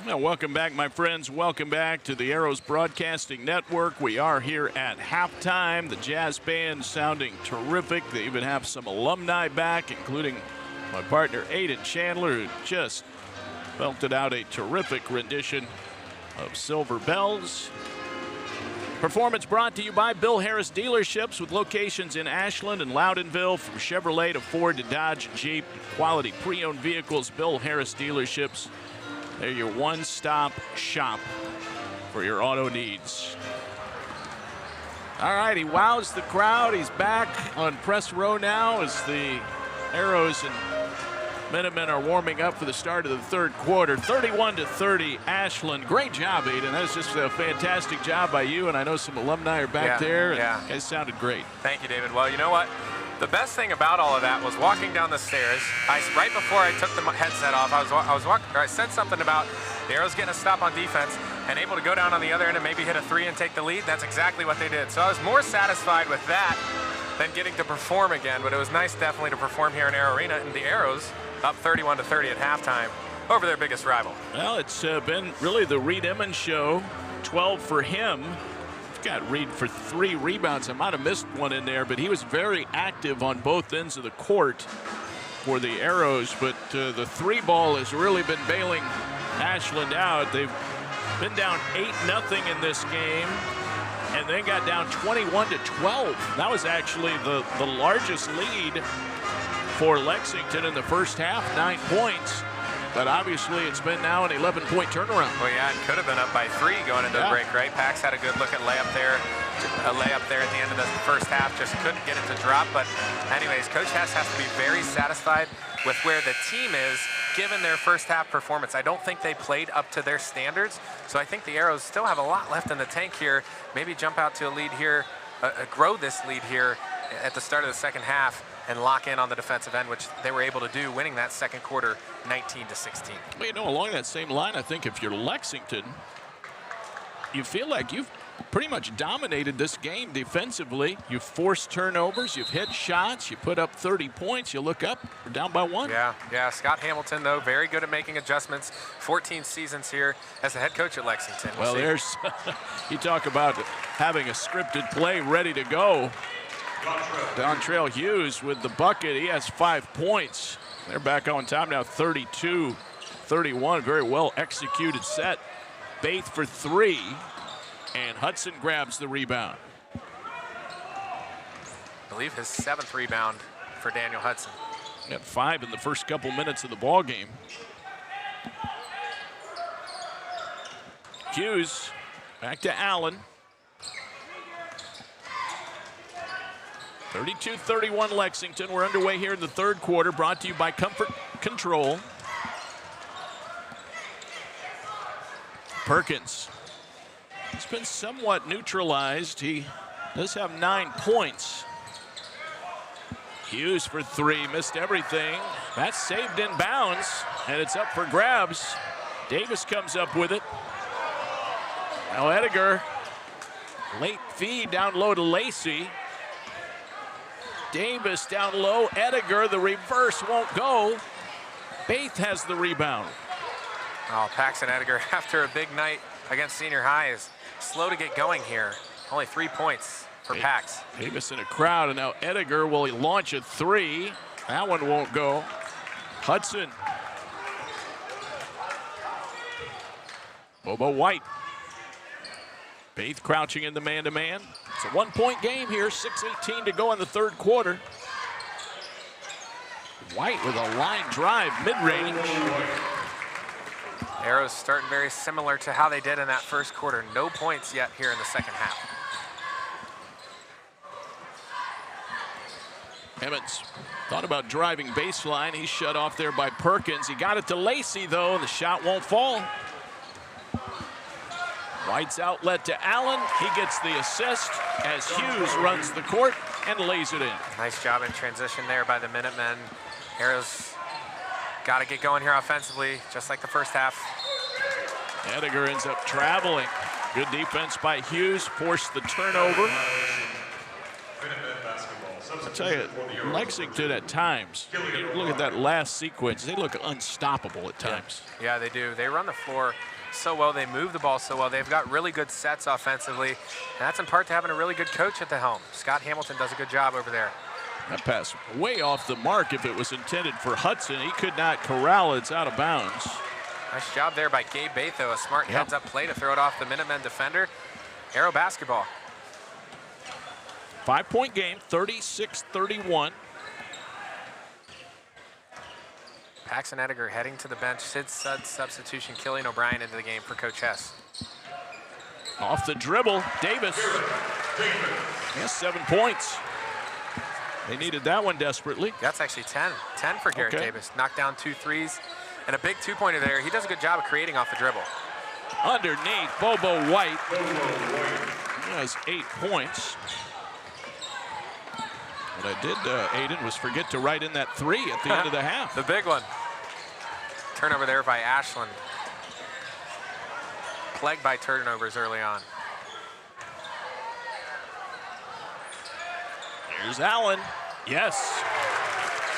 Well, welcome back, my friends. Welcome back to the Arrows Broadcasting Network. We are here at halftime. The Jazz Band sounding terrific. They even have some alumni back, including my partner, Aiden Chandler, who just belted out a terrific rendition of Silver Bells. Performance brought to you by Bill Harris Dealerships, with locations in Ashland and Loudonville. From Chevrolet to Ford to Dodge, Jeep, quality pre-owned vehicles. Bill Harris Dealerships. They're your one-stop shop for your auto needs. All right, he wows the crowd. He's back on press row now as the Arrows and Minutemen are warming up for the start of the third quarter. 31-30, Ashland. Great job, Aiden. That was just a fantastic job by you, and I know some alumni are back there, and you guys sounded great. Thank you, David. Well, you know what? The best thing about all of that was walking down the stairs. Right before I took the headset off, I said something about the Arrows getting a stop on defense and able to go down on the other end and maybe hit a 3 and take the lead. That's exactly what they did. So I was more satisfied with that than getting to perform again. But it was nice definitely to perform here in Arrow Arena, and the Arrows up 31-30 at halftime over their biggest rival. Well, it's been really the Reed Emmons show. 12 for him. Got Reed for 3 rebounds. I might have missed one in there, but he was very active on both ends of the court for the Arrows. But the 3 ball has really been bailing Ashland out. They've been down 8-0 in this game, and then got down 21-12. That was actually the largest lead for Lexington in the first half, 9 points. But obviously, it's been now an 11-point turnaround. Well, yeah, it could have been up by 3 going into the break, right? Pax had a good look at layup there at the end of the first half. Just couldn't get it to drop. But anyways, Coach Hess has to be very satisfied with where the team is, given their first half performance. I don't think they played up to their standards. So I think the Arrows still have a lot left in the tank here. Maybe jump out to a lead here, grow this lead here at the start of the second half, and lock in on the defensive end, which they were able to do, winning that second quarter 19-16. Well, you know, along that same line, I think if you're Lexington, you feel like you've pretty much dominated this game defensively. You've forced turnovers, you've hit shots, you put up 30 points, you look up, we're down by 1. Yeah, Scott Hamilton, though, very good at making adjustments. 14 seasons here as the head coach at Lexington. Well, there's, you talk about having a scripted play ready to go. Dontrell Hughes with the bucket. He has 5 points. They're back on top now, 32-31. Very well executed set. Baith for 3, and Hudson grabs the rebound. I believe his 7th rebound for Daniel Hudson. He had 5 in the first couple minutes of the ball game. Hughes back to Allen. 32-31 Lexington. We're underway here in the third quarter, brought to you by Comfort Control. Perkins has been somewhat neutralized. He does have 9 points. Hughes for 3, missed everything. That's saved in bounds, and it's up for grabs. Davis comes up with it. Now Ediger, late feed down low to Lacey. Davis down low, Ediger, the reverse won't go. Baith has the rebound. Oh, Paxton Ediger, after a big night against senior high, is slow to get going here. Only 3 points for Pax. Davis in a crowd, and now Ediger will launch a 3. That one won't go. Hudson. Bobo White. Baith crouching in the man-to-man. It's a 1-point game here, 6:18 to go in the third quarter. White with a line drive, mid-range. Arrows starting very similar to how they did in that first quarter. No points yet here in the second half. Emmons thought about driving baseline. He's shut off there by Perkins. He got it to Lacey, though. The shot won't fall. White's outlet to Allen. He gets the assist as Hughes runs the court and lays it in. Nice job in transition there by the Minutemen. Arrows got to get going here offensively, just like the first half. Ediger ends up traveling. Good defense by Hughes, forced the turnover. I'll tell you, Lexington at times, you look at that last sequence, they look unstoppable at times. Yeah, they do. They run the floor so well. They move the ball so well. They've got really good sets offensively, and that's in part to having a really good coach at the helm. Scott Hamilton does a good job over there. That pass way off the mark. If it was intended for Hudson, he could not corral it. It's out of bounds. Nice job there by Gabe Baith, though. A smart heads-up play to throw it off the Minutemen defender. Arrow basketball. 5-point game, 36-31. Paxton Ediger heading to the bench. Sid Sudd substitution, Killian O'Brien into the game for Coach Hess. Off the dribble, Davis. He has 7 points. They needed that one desperately. That's actually 10. 10 for Garrett Davis. Knocked down 2 threes. And a big 2-pointer there. He does a good job of creating off the dribble. Underneath, Bobo White. He has 8 points. What I did, Aiden, was forget to write in that 3 at the end of the half. The big one. Turnover there by Ashland. Plagued by turnovers early on. Here's Allen. Yes.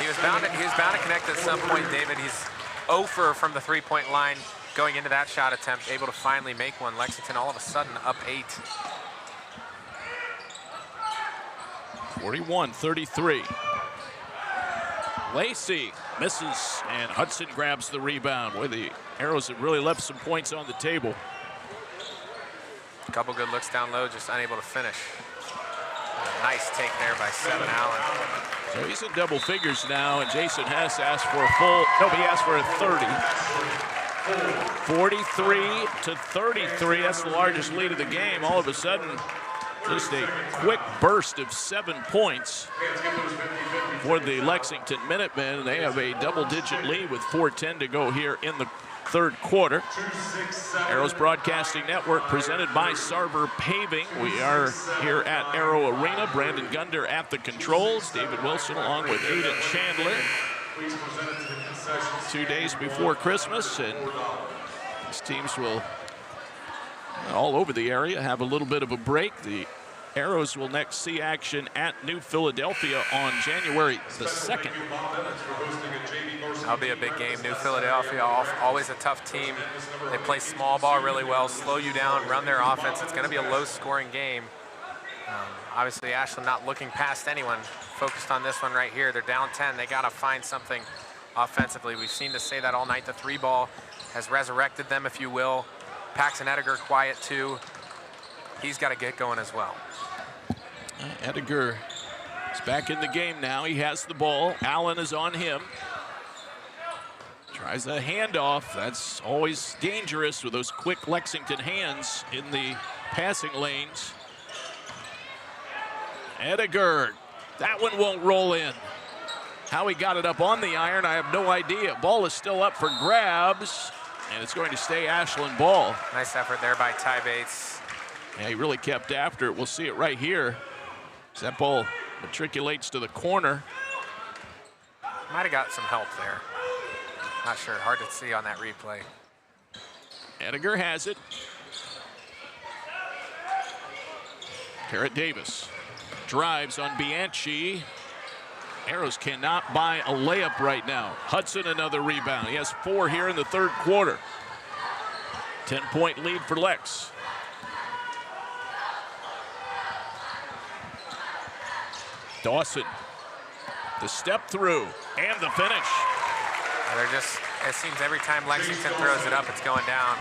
He was bound to connect at some point, David. He's 0 for from the three-point line going into that shot attempt, able to finally make one. Lexington all of a sudden up 8. 41-33. Lacey misses, and Hudson grabs the rebound. Boy, the Arrows have really left some points on the table. A couple good looks down low, just unable to finish. Nice take there by 7 Allen. So he's in double figures now, and Jason Hess asked for a full, no, he asked for a 30. 43-33, that's the largest lead of the game. All of a sudden, just a quick burst of 7 points for the Lexington Minutemen, and they have a double-digit lead with 4:10 to go here in the third quarter. Arrows Broadcasting Network presented by Sarver Paving. We are here at Arrow Arena. Brandon Gunder at the controls. David Wilson along with Aiden Chandler. 2 days before Christmas, and these teams will, all over the area, have a little bit of a break. The Arrows will next see action at New Philadelphia on January the 2nd. That'll be a big game. New Philadelphia, always a tough team. They play small ball really well, slow you down, run their offense. It's going to be a low-scoring game. Obviously, Ashland not looking past anyone, focused on this one right here. They're down 10. They got to find something offensively. We've seen to say that all night. The 3-ball has resurrected them, if you will. Paxton Ediger quiet, too. He's got to get going as well. Ediger is back in the game now. He has the ball. Allen is on him. Tries a handoff. That's always dangerous with those quick Lexington hands in the passing lanes. Ediger, that one won't roll in. How he got it up on the iron, I have no idea. Ball is still up for grabs, and it's going to stay Ashland ball. Nice effort there by Ty Bates. Yeah, he really kept after it. We'll see it right here. As that ball matriculates to the corner. Might have got some help there. Not sure, hard to see on that replay. Ediger has it. Garrett Davis drives on Bianchi. Arrows cannot buy a layup right now. Hudson another rebound. He has 4 here in the third quarter. 10-point lead for Lex. Dawson, the step through and the finish. They're just, it seems every time Lexington throws it up, it's going down.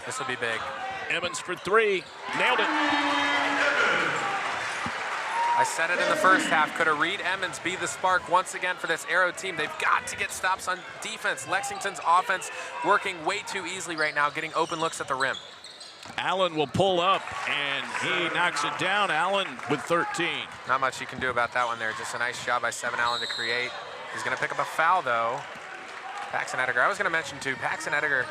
This will be big. Emmons for 3, nailed it. I said it in the first half, could a Reed Emmons be the spark once again for this Arrow team? They've got to get stops on defense. Lexington's offense working way too easily right now, getting open looks at the rim. Allen will pull up, and he knocks it down. Allen with 13. Not much you can do about that one there. Just a nice job by 7 Allen to create. He's going to pick up a foul, though. Paxton Ediger. I was going to mention, too, Paxton Ediger,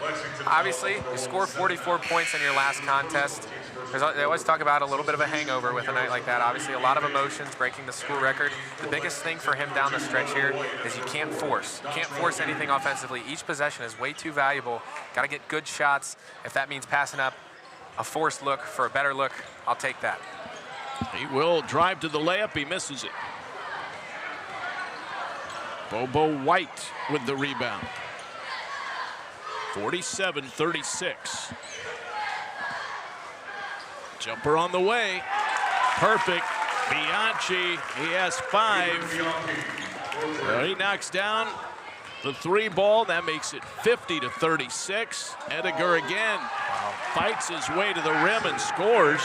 obviously, you score 44 points in your last contest. They always talk about a little bit of a hangover with a night like that. Obviously, a lot of emotions, breaking the school record. The biggest thing for him down the stretch here is you can't force. You can't force anything offensively. Each possession is way too valuable. Got to get good shots. If that means passing up a forced look for a better look, I'll take that. He will drive to the layup. He misses it. Bobo White with the rebound. 47-36. Jumper on the way. Perfect. Bianchi, he has 5. Well, he knocks down the 3-ball. That makes it 50-36. Ediger again fights his way to the rim and scores.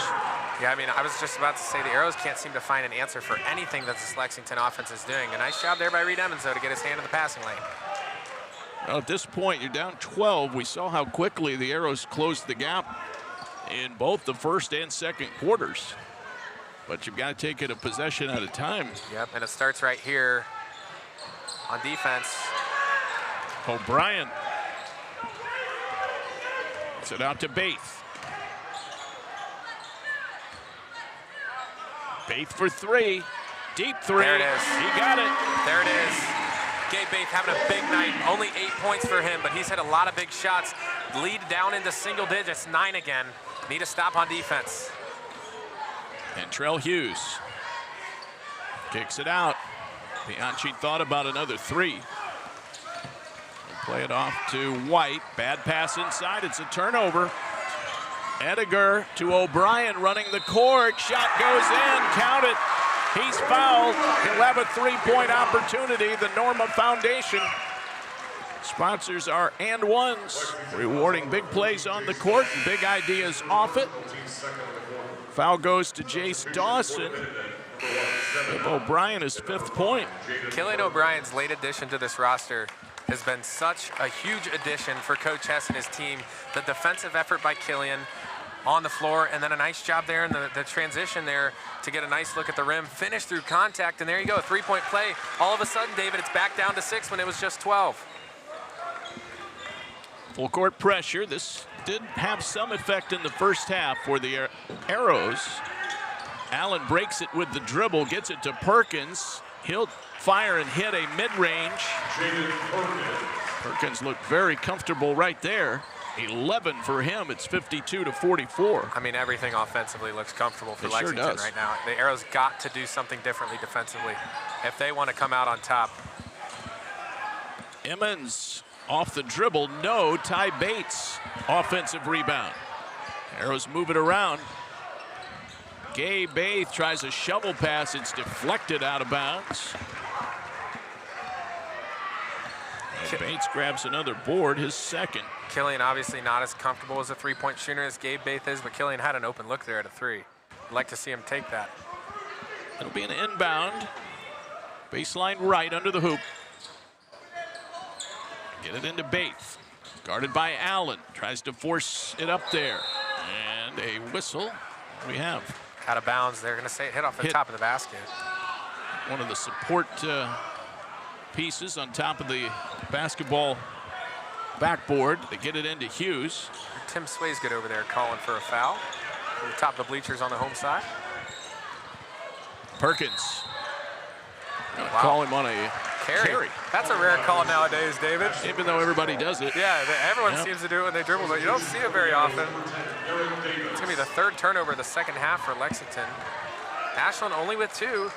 Yeah, I mean, I was just about to say the Arrows can't seem to find an answer for anything that this Lexington offense is doing. A nice job there by Reed Emmons, though, to get his hand in the passing lane. Well, at this point, you're down 12. We saw how quickly the Arrows closed the gap in both the first and second quarters. But you've got to take it a possession at a time. Yep, and it starts right here on defense. O'Brien. It's it out to Bates. Baith for three. Deep three. There it is. He got it. There it is. Gabe Baith having a big night. Only 8 points for him, but he's hit a lot of big shots. Lead down into single digits, 9 again. Need a stop on defense. And Trell Hughes kicks it out. Bianchi thought about another three. And play it off to White. Bad pass inside. It's a turnover. Ediger to O'Brien running the court. Shot goes in. Count it. He's fouled. He'll have a three-point opportunity. The Norma Foundation sponsors our and ones, rewarding big plays on the court and big ideas off it. Foul goes to Jace Dawson. Give O'Brien his 5th point. Killian O'Brien's late addition to this roster has been such a huge addition for Coach Hess and his team. The defensive effort by Killian on the floor, and then a nice job there in the transition there to get a nice look at the rim, finish through contact, and there you go, a 3-point play. All of a sudden, David, it's back down to 6 when it was just 12. Full court pressure. This did have some effect in the first half for the Arrows. Allen breaks it with the dribble, gets it to Perkins. He'll fire and hit a mid-range. Perkins looked very comfortable right there. 11 for him. It's 52-44. I mean, everything offensively looks comfortable for Lexington right now. The Arrows got to do something differently defensively if they want to come out on top. Emmons off the dribble. No. Ty Bates offensive rebound. Arrows move it around. Gabe Baith tries a shovel pass. It's deflected out of bounds. And Bates grabs another board, his 2nd. Killian obviously not as comfortable as a 3-point shooter as Gabe Baith is, but Killian had an open look there at a 3. I'd like to see him take that. It'll be an inbound. Baseline right under the hoop. Get it into Baith. Guarded by Allen. Tries to force it up there. And a whistle we have. Out of bounds. They're going to say it hit off the top of the basket. One of the support pieces on top of the basketball backboard. They get it into Hughes. Tim Sway's good over there calling for a foul. From the top of the bleachers on the home side. Perkins. Call him on a carry. That's a rare call nowadays, David. Even though everybody does it. Yeah, everyone seems to do it when they dribble, but you don't see it very often. It's going to be the 3rd turnover of the second half for Lexington. Ashland only with 2.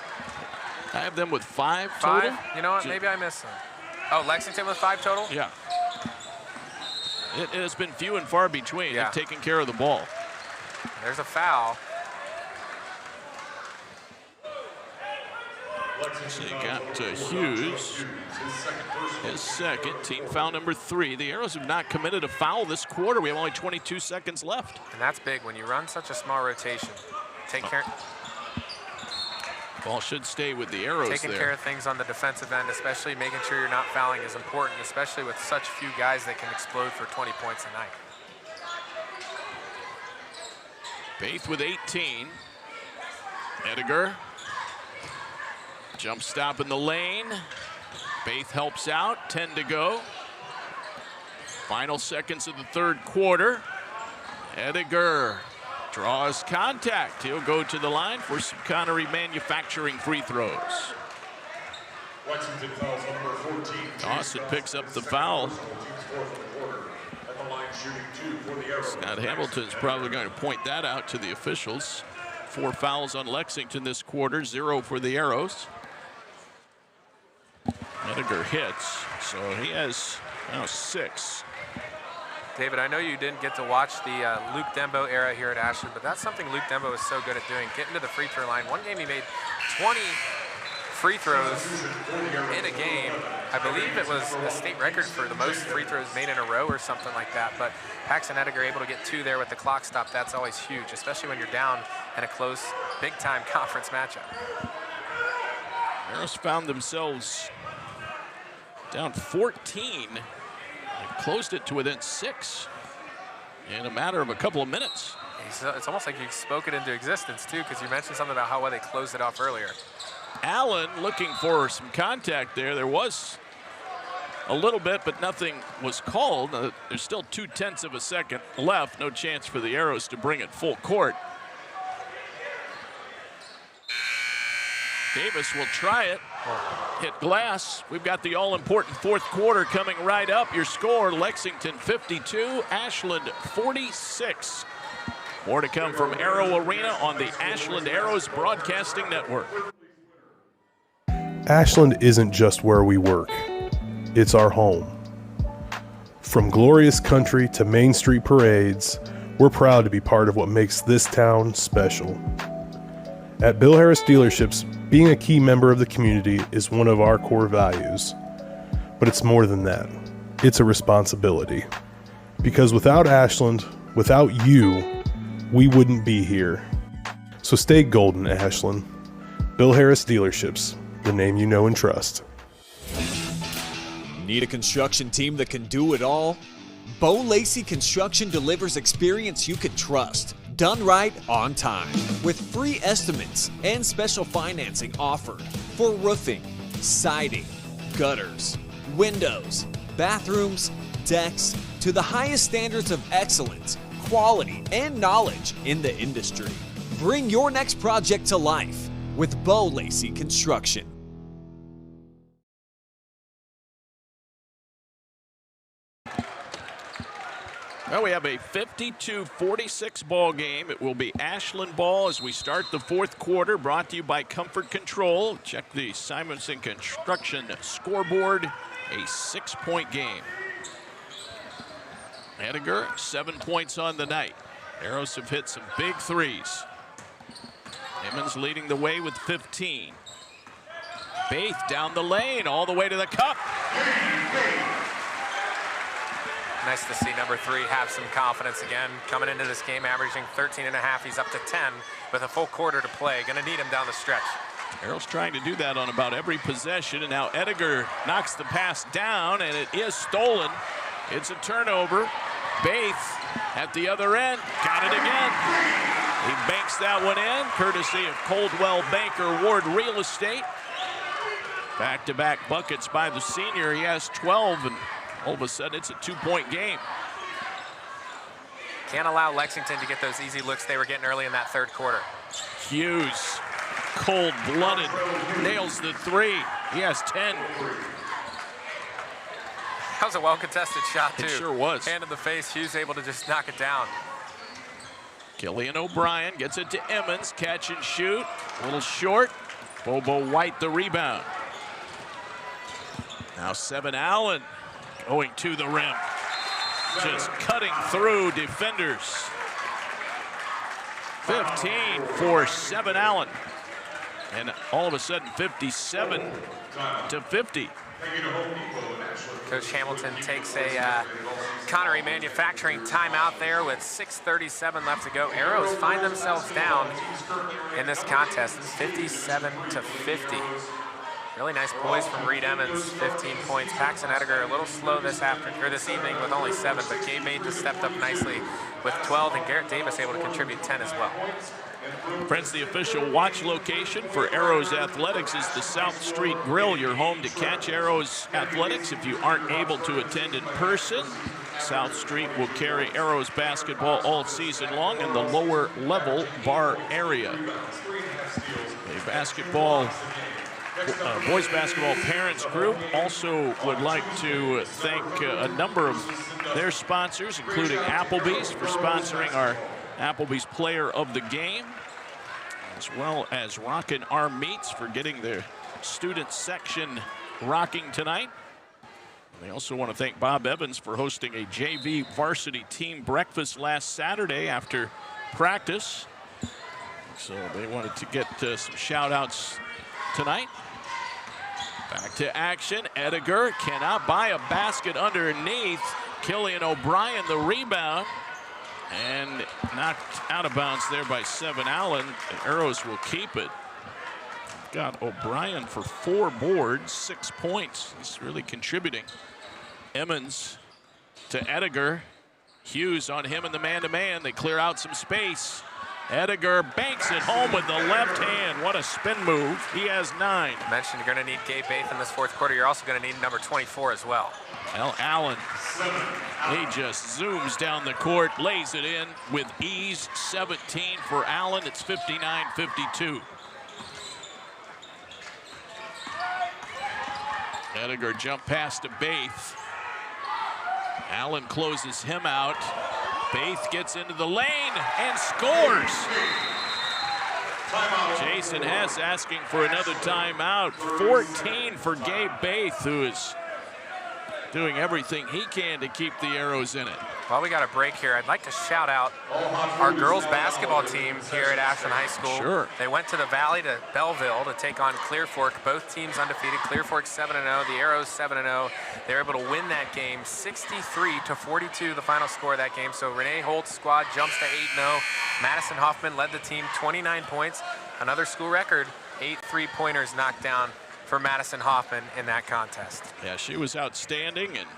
I have them with 5 total. 5? You know what? Maybe I missed some. Oh, Lexington with 5 total? Yeah. It has been few and far between. Yeah. They've taken care of the ball. There's a foul. So you got Hughes, his 2nd, team foul number 3. The Arrows have not committed a foul this quarter. We have only 22 seconds left. And that's big when you run such a small rotation. Take care. Ball should stay with the Arrows. Taking care of things on the defensive end, especially making sure you're not fouling, is important, especially with such few guys that can explode for 20 points a night. Baith with 18. Ediger. Jump stop in the lane. Baith helps out. 10 to go. Final seconds of the 3rd quarter. Ediger draws contact. He'll go to the line for some Connery Manufacturing free throws. Lexington fouls number 14. Dawson picks up the foul. Scott Hamilton's probably going to point that out to the officials. 4 fouls on Lexington this quarter, 0 for the Arrows. Ediger hits, so he has now 6. David, I know you didn't get to watch the Luke Dembo era here at Ashland, but that's something Luke Dembo is so good at doing, getting to the free throw line. One game he made 20 free throws in a game. I believe it was a state record for the most free throws made in a row or something like that, but Paxton Ediger able to get 2 there with the clock stop. That's always huge, especially when you're down in a close, big-time conference matchup. Arrows found themselves down 14. They closed it to within 6 in a matter of a couple of minutes. It's almost like you spoke it into existence, too, because you mentioned something about how well they closed it off earlier. Allen looking for some contact there. There was a little bit, but nothing was called. There's still 0.2 of a second left. No chance for the Arrows to bring it full court. Davis will try it. Hit glass. We've got the all-important fourth quarter coming right up. Your score, Lexington 52, Ashland 46. More to come from Arrow Arena on the Ashland Arrows Broadcasting Network. Ashland isn't just where we work. It's our home. From glorious country to Main Street parades, we're proud to be part of what makes this town special. At Bill Harris Dealerships, being a key member of the community is one of our core values. But it's more than that. It's a responsibility. Because without Ashland, without you, we wouldn't be here. So stay golden, Ashland. Bill Harris Dealerships, the name you know and trust. Need a construction team that can do it all? Bo Lacey Construction delivers experience you can trust. Done right on time. With free estimates and special financing offered for roofing, siding, gutters, windows, bathrooms, decks, to the highest standards of excellence, quality, and knowledge in the industry. Bring your next project to life with Bo Lacey Construction. Well, we have a 52-46 ball game. It will be Ashland ball as we start the fourth quarter, brought to you by Comfort Control. Check the Simonson Construction scoreboard, a 6-point game. Edgar, 7 points on the night. Arrows have hit some big threes. Emmons leading the way with 15. Baith down the lane, all the way to the cup. Nice to see number 3 have some confidence again. Coming into this game, averaging 13.5. He's up to 10 with a full quarter to play. Gonna need him down the stretch. Arrow's trying to do that on about every possession, and now Edgar knocks the pass down, and it is stolen. It's a turnover. Baith at the other end, got it again. He banks that one in, courtesy of Coldwell Banker Ward Real Estate. Back-to-back buckets by the senior. He has 12, and all of a sudden it's a 2-point game. Can't allow Lexington to get those easy looks they were getting early in that third quarter. Hughes, cold-blooded, nails the 3. He has 10. That was a well-contested shot, too. It sure was. Hand in the face, Hughes able to just knock it down. Killian O'Brien gets it to Emmons, catch and shoot. A little short. Bobo White the rebound. Now 7 Allen going to the rim. Just cutting through defenders. 15 for 7 Allen. And all of a sudden 57-50. Coach Hamilton takes a Connery Manufacturing timeout there with 6:37 left to go. Arrows find themselves down in this contest, 57-50. Really nice poise from Reed Emmons, 15 points. Paxton Edgar a little slow this evening with only 7, but Gabe Bain just stepped up nicely with 12, and Garrett Davis able to contribute 10 as well. Friends, the official watch location for Arrows Athletics is the South Street Grill, your home to catch Arrows Athletics. If you aren't able to attend in person, South Street will carry Arrows basketball all season long in the lower level bar area. The boys basketball parents group also would like to thank a number of their sponsors, including Applebee's for sponsoring our Applebee's Player of the Game, as well as Rockin' Arm Meats for getting their student section rocking tonight. They also want to thank Bob Evans for hosting a JV varsity team breakfast last Saturday after practice. So they wanted to get some shout outs tonight. Back to action. Edgar cannot buy a basket underneath. Killian O'Brien the rebound. And knocked out of bounds there by 7 Allen. The Arrows will keep it. Got O'Brien for 4 boards, 6 points. He's really contributing. Emmons to Edgar. Hughes on him in the man-to-man. They clear out some space. Edgar banks it home with the left hand. What a spin move. He has 9. I mentioned you're going to need Gabe Baith in this fourth quarter. You're also going to need number 24 as well. Well, Allen, he just zooms down the court, lays it in with ease. 17 for Allen. It's 59-52. Ediger jump pass to Baith. Allen closes him out. Baith gets into the lane and scores. Jason Hess asking for another timeout. 14 for Gabe Baith, who is doing everything he can to keep the Arrows in it. While we got a break here, I'd like to shout out our girls basketball team here at Ashland High School. Sure. They went to the Valley to Belleville to take on Clear Fork. Both teams undefeated. Clear Fork 7-0, the Arrows 7-0. They were able to win that game 63-42, the final score of that game. So Renee Holt's squad jumps to 8-0. Madison Hoffman led the team 29 points. Another school record, 8 3-pointers knocked down for Madison Hoffman in that contest. Yeah, she was outstanding and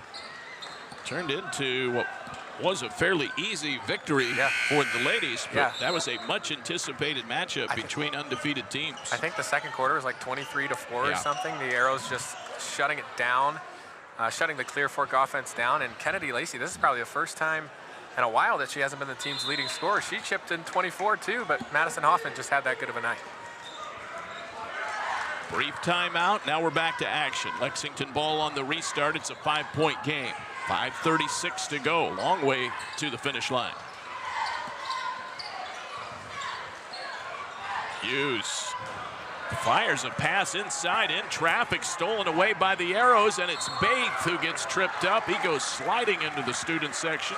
turned into what was a fairly easy victory for the ladies, but that was a much anticipated matchup between undefeated teams. I think the second quarter was like 23-4 or something. The Arrows just shutting it down, shutting the Clear Fork offense down. And Kennedy Lacey, this is probably the first time in a while that she hasn't been the team's leading scorer. She chipped in 24 too, but Madison Hoffman just had that good of a night. Brief timeout, now we're back to action. Lexington ball on the restart, it's a 5-point game. 5:36 to go, long way to the finish line. Hughes fires a pass inside in traffic, stolen away by the Arrows, and it's Baith who gets tripped up. He goes sliding into the student section.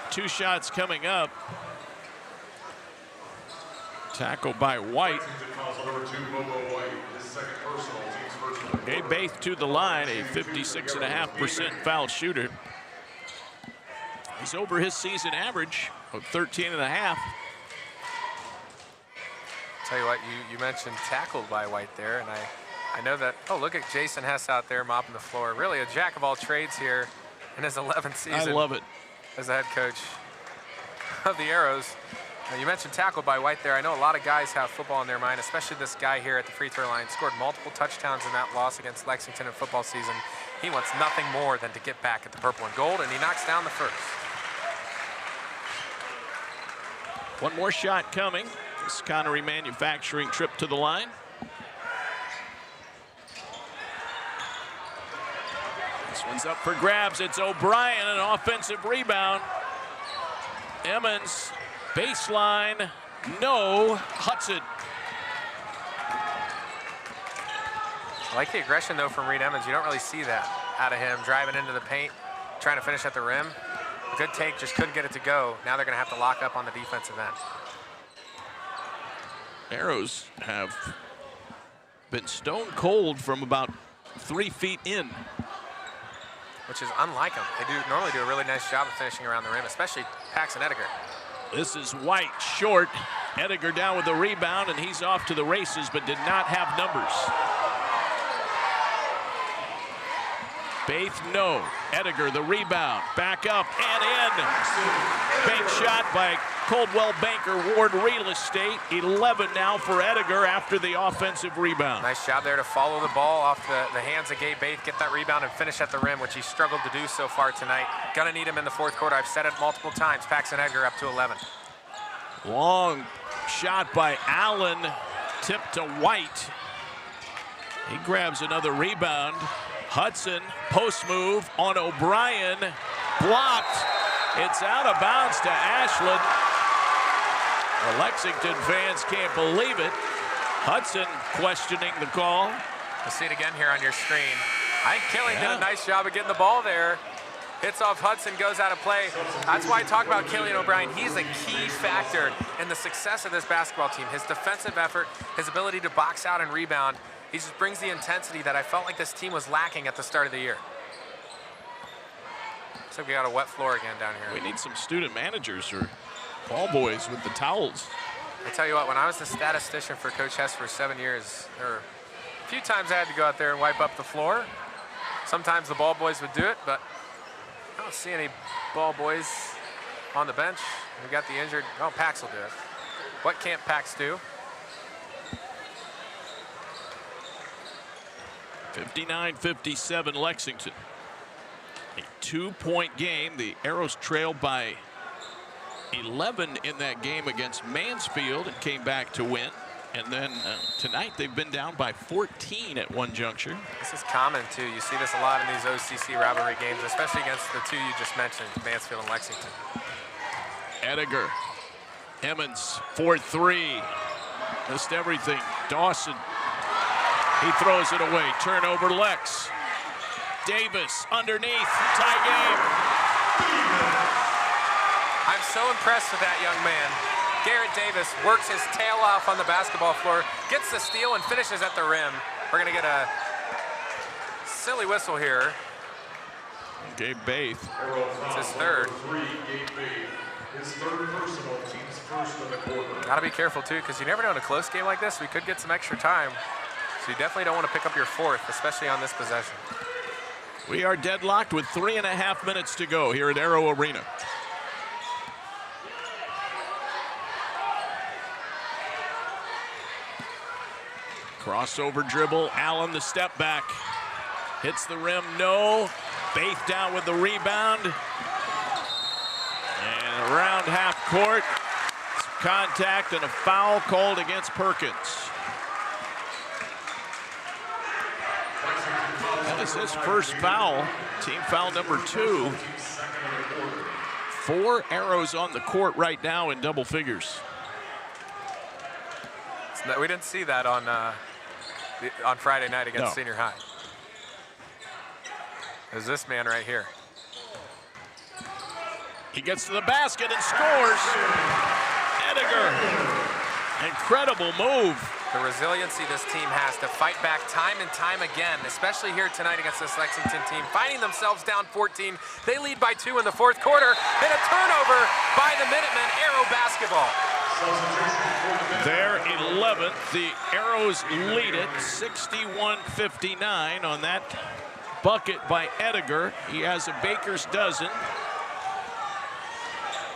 2 shots coming up. Tackle by White. Gabe Baith to the line, a 56.5% foul shooter. He's over his season average of 13.5. Tell you what, you mentioned tackled by White there, and I know that, oh, look at Jason Hess out there mopping the floor. Really a jack of all trades here in his 11th season. I love it. As the head coach of the Arrows. Now, you mentioned tackled by White there. I know a lot of guys have football in their mind, especially this guy here at the free throw line. Scored multiple touchdowns in that loss against Lexington in football season. He wants nothing more than to get back at the purple and gold, and he knocks down the first. One more shot coming. This Connery Manufacturing trip to the line. This one's up for grabs. It's O'Brien, an offensive rebound. Emmons, baseline, no. Hudson. I like the aggression, though, from Reed Emmons. You don't really see that out of him, driving into the paint, trying to finish at the rim. A good take, just couldn't get it to go. Now they're going to have to lock up on the defensive end. Arrows have been stone cold from about 3 feet in. Which is unlike them. They normally do a really nice job of finishing around the rim, especially Paxton Ediger. This is White, short. Ediger down with the rebound, and he's off to the races, but did not have numbers. Baith, no. Ediger, the rebound, back up and in. Bank shot by Coldwell Banker Ward Real Estate. 11 now for Ediger after the offensive rebound. Nice job there to follow the ball off the hands of Gabe Baith, get that rebound and finish at the rim, which he struggled to do so far tonight. Gonna need him in the fourth quarter. I've said it multiple times. Paxton Ediger up to 11. Long shot by Allen, tipped to White. He grabs another rebound. Hudson, post move on O'Brien, blocked. It's out of bounds to Ashland. The Lexington fans can't believe it. Hudson questioning the call. You'll see it again here on your screen. I think Killian did a nice job of getting the ball there. Hits off Hudson, goes out of play. That's why I talk about Killian O'Brien. He's a key factor in the success of this basketball team. His defensive effort, his ability to box out and rebound. He just brings the intensity that I felt like this team was lacking at the start of the year. Looks like we got a wet floor again down here. We need some student managers or ball boys with the towels. I tell you what, when I was the statistician for Coach Hess for 7 years, there were a few times I had to go out there and wipe up the floor. Sometimes the ball boys would do it, but I don't see any ball boys on the bench. We got the injured. Oh, Pax will do it. What can't Pax do? 59-57 Lexington. A 2-point game. The Arrows trailed by 11 in that game against Mansfield and came back to win. And then tonight they've been down by 14 at one juncture. This is common too. You see this a lot in these OCC rivalry games, especially against the two you just mentioned, Mansfield and Lexington. Ediger. Emmons, 4-3. Missed everything. Dawson. He throws it away. Turnover, Lex. Davis underneath. Tie game. I'm so impressed with that young man. Garrett Davis works his tail off on the basketball floor, gets the steal, and finishes at the rim. We're going to get a silly whistle here. Gabe Baith. It's his third. His third personal, team's first of the quarter. Got to be careful, too, because you never know in a close game like this, we could get some extra time. So you definitely don't want to pick up your fourth, especially on this possession. We are deadlocked with 3.5 minutes to go here at Arrow Arena. Crossover dribble. Allen the step back. Hits the rim. No. Baith down with the rebound. And around half court. Some contact and a foul called against Perkins. That is his first foul. Team foul number 2. 4 Arrows on the court right now in double figures. We didn't see that on Friday night against Senior High. There's this man right here. He gets to the basket and scores. Ediger. Incredible move. The resiliency this team has to fight back time and time again, especially here tonight against this Lexington team. Finding themselves down 14. They lead by 2 in the fourth quarter. And a turnover by the Minutemen. Arrow basketball. Their 11th. The Arrows lead it 61-59 on that bucket by Ediger. He has a baker's dozen.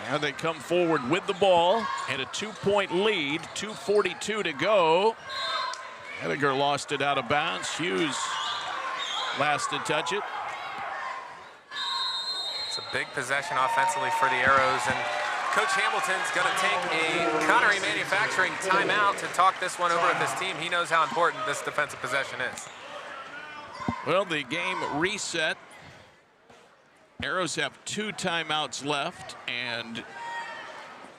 Now they come forward with the ball and a 2-point lead. 2:42 to go. Ediger lost it out of bounds. Hughes last to touch it. It's a big possession offensively for the Arrows, and Coach Hamilton's going to take a Connery Manufacturing timeout to talk this one over with his team. He knows how important this defensive possession is. Well, the game reset. Arrows have 2 timeouts left, and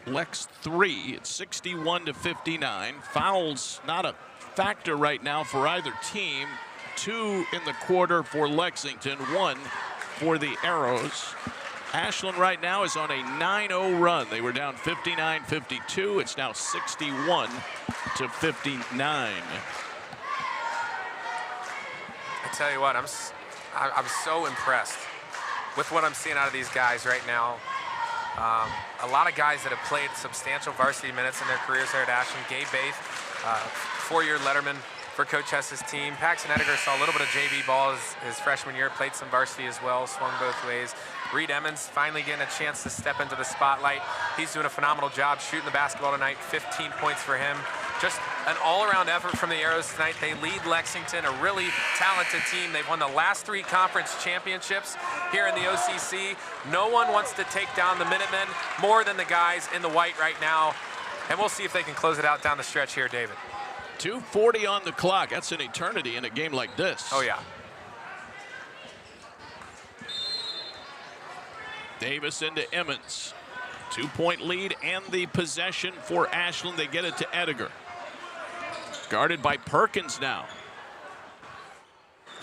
Lex 3. It's 61-59. Fouls not a factor right now for either team. 2 in the quarter for Lexington, 1 for the Arrows. Ashland right now is on a 9-0 run. They were down 59-52. It's now 61-59. I tell you what, I'm so impressed with what I'm seeing out of these guys right now. A lot of guys that have played substantial varsity minutes in their careers there at Ashland. Gabe Baith, 4-year letterman for Coach Hess's team. Paxton Ediger saw a little bit of JV ball his freshman year, played some varsity as well, swung both ways. Reed Emmons finally getting a chance to step into the spotlight. He's doing a phenomenal job shooting the basketball tonight. 15 points for him. Just an all-around effort from the Arrows tonight. They lead Lexington, a really talented team. They've won the last 3 conference championships here in the OCC. No one wants to take down the Minutemen more than the guys in the white right now. And we'll see if they can close it out down the stretch here, David. 2:40 on the clock. That's an eternity in a game like this. Oh, yeah. Davis into Emmons. 2-point lead and the possession for Ashland. They get it to Ediger. Guarded by Perkins now.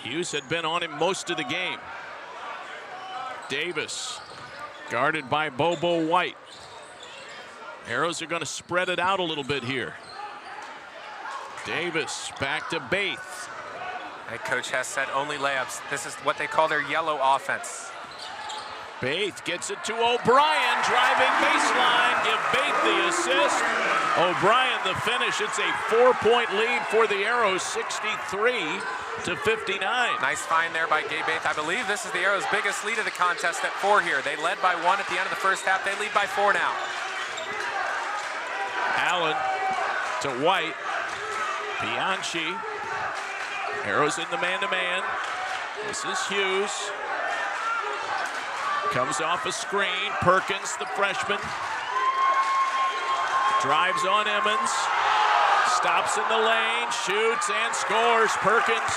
Hughes had been on him most of the game. Davis guarded by Bobo White. Arrows are going to spread it out a little bit here. Davis back to Baith. Hey, Coach Hess said only layups. This is what they call their yellow offense. Baith gets it to O'Brien, driving baseline. Give Baith the assist. O'Brien the finish. It's a 4-point lead for the Arrows, 63-59. Nice find there by Gabe Baith. I believe this is the Arrows' biggest lead of the contest at 4 here. They led by 1 at the end of the first half. They lead by 4 now. Allen to White. Bianchi. Arrows in the man-to-man. This is Hughes. Comes off a screen. Perkins, the freshman. Drives on Emmons. stops in the lane, shoots and scores. Perkins.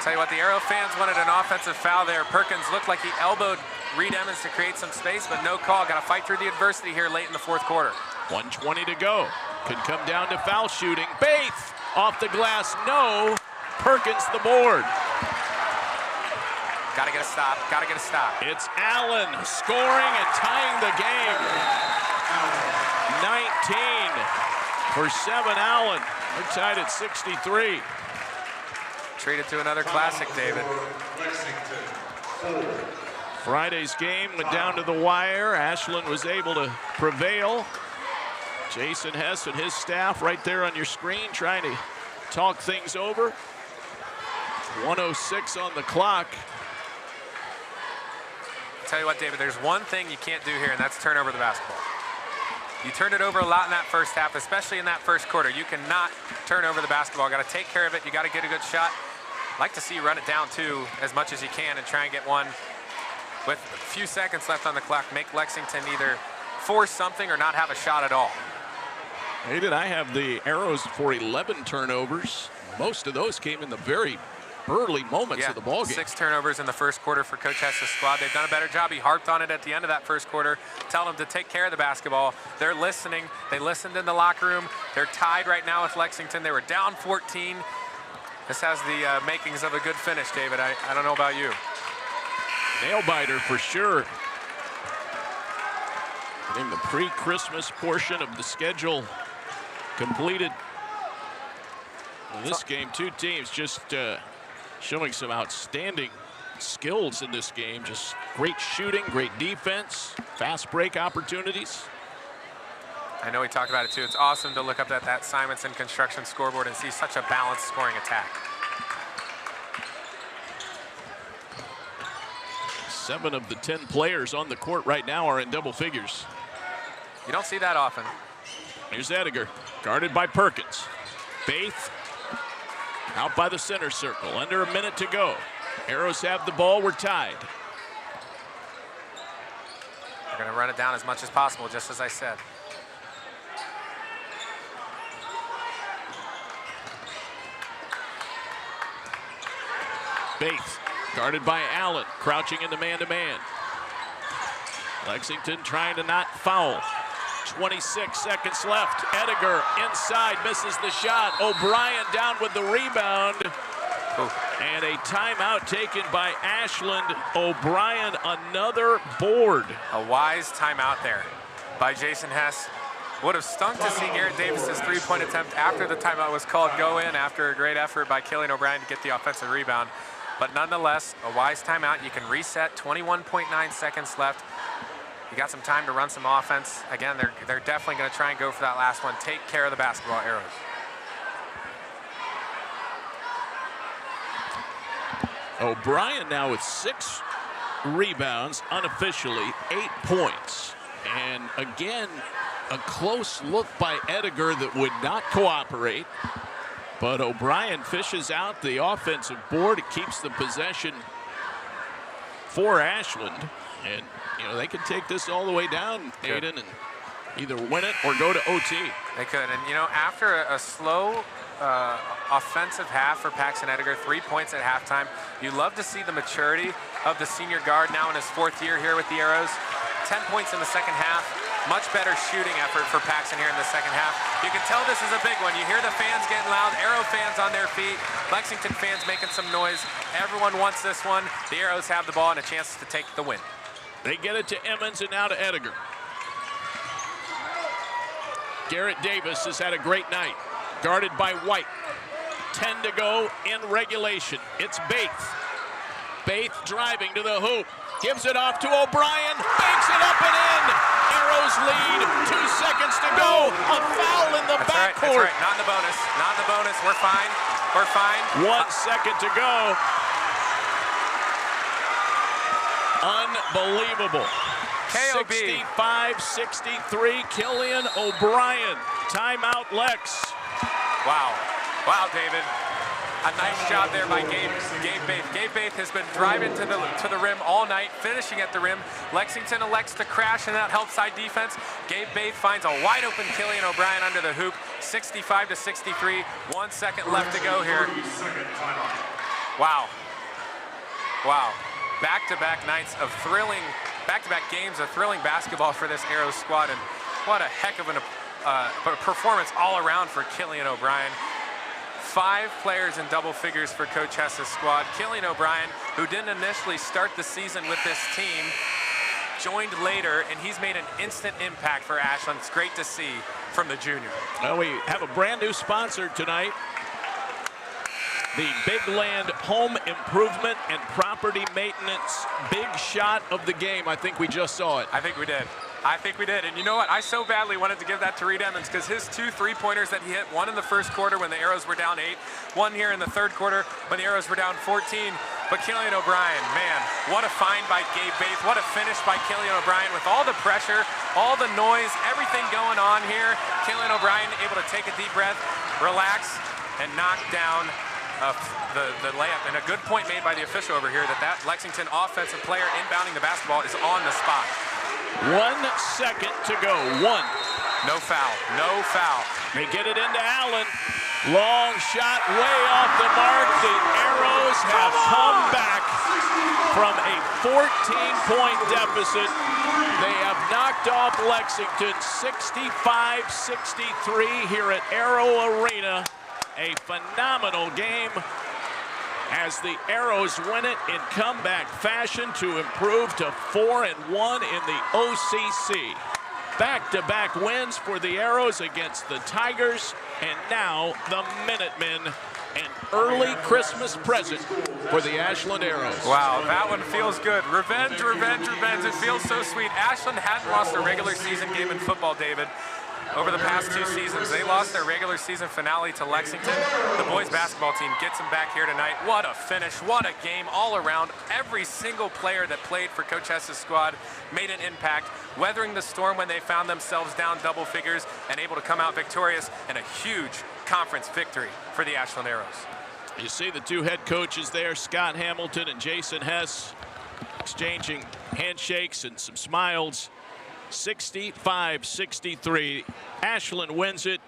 Tell you what, the Arrow fans wanted an offensive foul there. Perkins looked like he elbowed Reed Emmons to create some space, but no call. Got to fight through the adversity here late in the fourth quarter. 1:20 to go. Could come down to foul shooting. Bates off the glass. No. Perkins the board. Got to get a stop. Got to get a stop. It's Allen scoring and tying the game. 19 for 7 Allen. They're tied at 63. Treated to another classic, David. Friday's game went down to the wire. Ashland was able to prevail. Jason Hess and his staff right there on your screen trying to talk things over. 1:06 on the clock. Tell you what, David, there's one thing you can't do here, and that's turn over the basketball. You turned it over a lot in that first half, especially in that first quarter. You cannot turn over the basketball. Got to take care of it. You got to get a good shot. Like to see you run it down too as much as you can and try and get one with a few seconds left on the clock. Make Lexington either force something or not have a shot at all. Hayden, I have the Arrows for 11 turnovers. Most of those came in the very early moments of the ball game. 6 turnovers in the first quarter for Coach Hess's squad. They've done a better job. He harped on it at the end of that first quarter, telling them to take care of the basketball. They're listening. They listened in the locker room. They're tied right now with Lexington. They were down 14. This has the makings of a good finish, David. I don't know about you. Nail biter for sure. Getting the pre-Christmas portion of the schedule completed. In this game, two teams just showing some outstanding skills in this game. Just great shooting, great defense, fast break opportunities. I know we talked about it too. It's awesome to look up at that Simonson Construction scoreboard and see such a balanced scoring attack. 7 of the 10 players on the court right now are in double figures. You don't see that often. Here's Ediger, guarded by Perkins. Bates out by the center circle. Under a minute to go. Arrows have the ball. We're tied. They're going to run it down as much as possible, just as I said. Bates, guarded by Allen, crouching in the man-to-man. Lexington trying to not foul. 26 seconds left. Ediger inside, misses the shot. O'Brien down with the rebound. Ooh. And a timeout taken by Ashland. O'Brien, another board. A wise timeout there by Jason Hess. Would have stunk to see Garrett Davis's three-point attempt after the timeout was called go in after a great effort by Killian O'Brien to get the offensive rebound. But nonetheless, a wise timeout. You can reset, 21.9 seconds left. You got some time to run some offense. Again, they're definitely going to try and go for that last one. Take care of the basketball, Arrows. O'Brien now with 6 rebounds, unofficially 8 points. And again, a close look by Ediger that would not cooperate. But O'Brien fishes out the offensive board. It keeps the possession for Ashland. And, you know, they can take this all the way down, Aiden, and either win it or go to OT. They could. And, you know, after a slow offensive half for Paxton Ediger, 3 points at halftime, you love to see the maturity of the senior guard now in his 4th year here with the Arrows. 10 points in the second half. Much better shooting effort for Paxton here in the second half. You can tell this is a big one. You hear the fans getting loud, Arrow fans on their feet, Lexington fans making some noise. Everyone wants this one. The Arrows have the ball and a chance to take the win. They get it to Emmons and now to Ediger. Garrett Davis has had a great night, guarded by White. 10 to go in regulation. It's Bates. Bates driving to the hoop. Gives it off to O'Brien. Banks it up and in. Arrows lead. 2 seconds to go. A foul in the backcourt. That's right. Not in the bonus. Not in the bonus. We're fine. We're fine. 1 second to go. Unbelievable. KOB. 65-63. Killian O'Brien. Timeout, Lex. Wow. Wow, David. A nice job there by Gabe Baith. Gabe Baith has been driving to the rim all night, finishing at the rim. Lexington elects to crash in that help side defense. Gabe Baith finds a wide open Killian O'Brien under the hoop. 65-63. 1 second left to go here. Wow. Wow. Back-to-back nights of thrilling, back-to-back games of thrilling basketball for this Arrows squad, and what a heck of a performance all around for Killian O'Brien. 5 players in double figures for Coach Hess's squad. Killian O'Brien, who didn't initially start the season with this team, joined later, and he's made an instant impact for Ashland. It's great to see from the junior. Well, we have a brand new sponsor tonight. The Big Land Home Improvement and Property Maintenance big shot of the game. I think we just saw it. I think we did. I think we did. And you know what? I so badly wanted to give that to Reed Emmons, because his 2 3-pointers that he hit, one in the first quarter when the Arrows were down 8, one here in the third quarter when the Arrows were down 14. But Killian O'Brien, man, what a find by Gabe Baith. What a finish by Killian O'Brien with all the pressure, all the noise, everything going on here. Killian O'Brien able to take a deep breath, relax, and knock down the layup. And a good point made by the official over here that Lexington offensive player inbounding the basketball is on the spot. 1 second to go. 1. No foul. No foul. They get it into Allen. Long shot way off the mark. The Arrows have come back from a 14-point deficit. They have knocked off Lexington 65-63 here at Arrow Arena. A phenomenal game as the Arrows win it in comeback fashion to improve to 4-1 in the OCC. Back-to-back wins for the Arrows against the Tigers, and now the Minutemen. An early Christmas present for the Ashland Arrows. Wow, that one feels good. Revenge, revenge, revenge. It feels so sweet. Ashland hadn't lost a regular season game in football, David. Over the past 2 seasons, they lost their regular season finale to Lexington. The boys basketball team gets them back here tonight. What a finish, what a game all around. Every single player that played for Coach Hess's squad made an impact, weathering the storm when they found themselves down double figures and able to come out victorious in a huge conference victory for the Ashland Arrows. You see the 2 head coaches there, Scott Hamilton and Jason Hess, exchanging handshakes and some smiles. 65-63. Ashland wins it.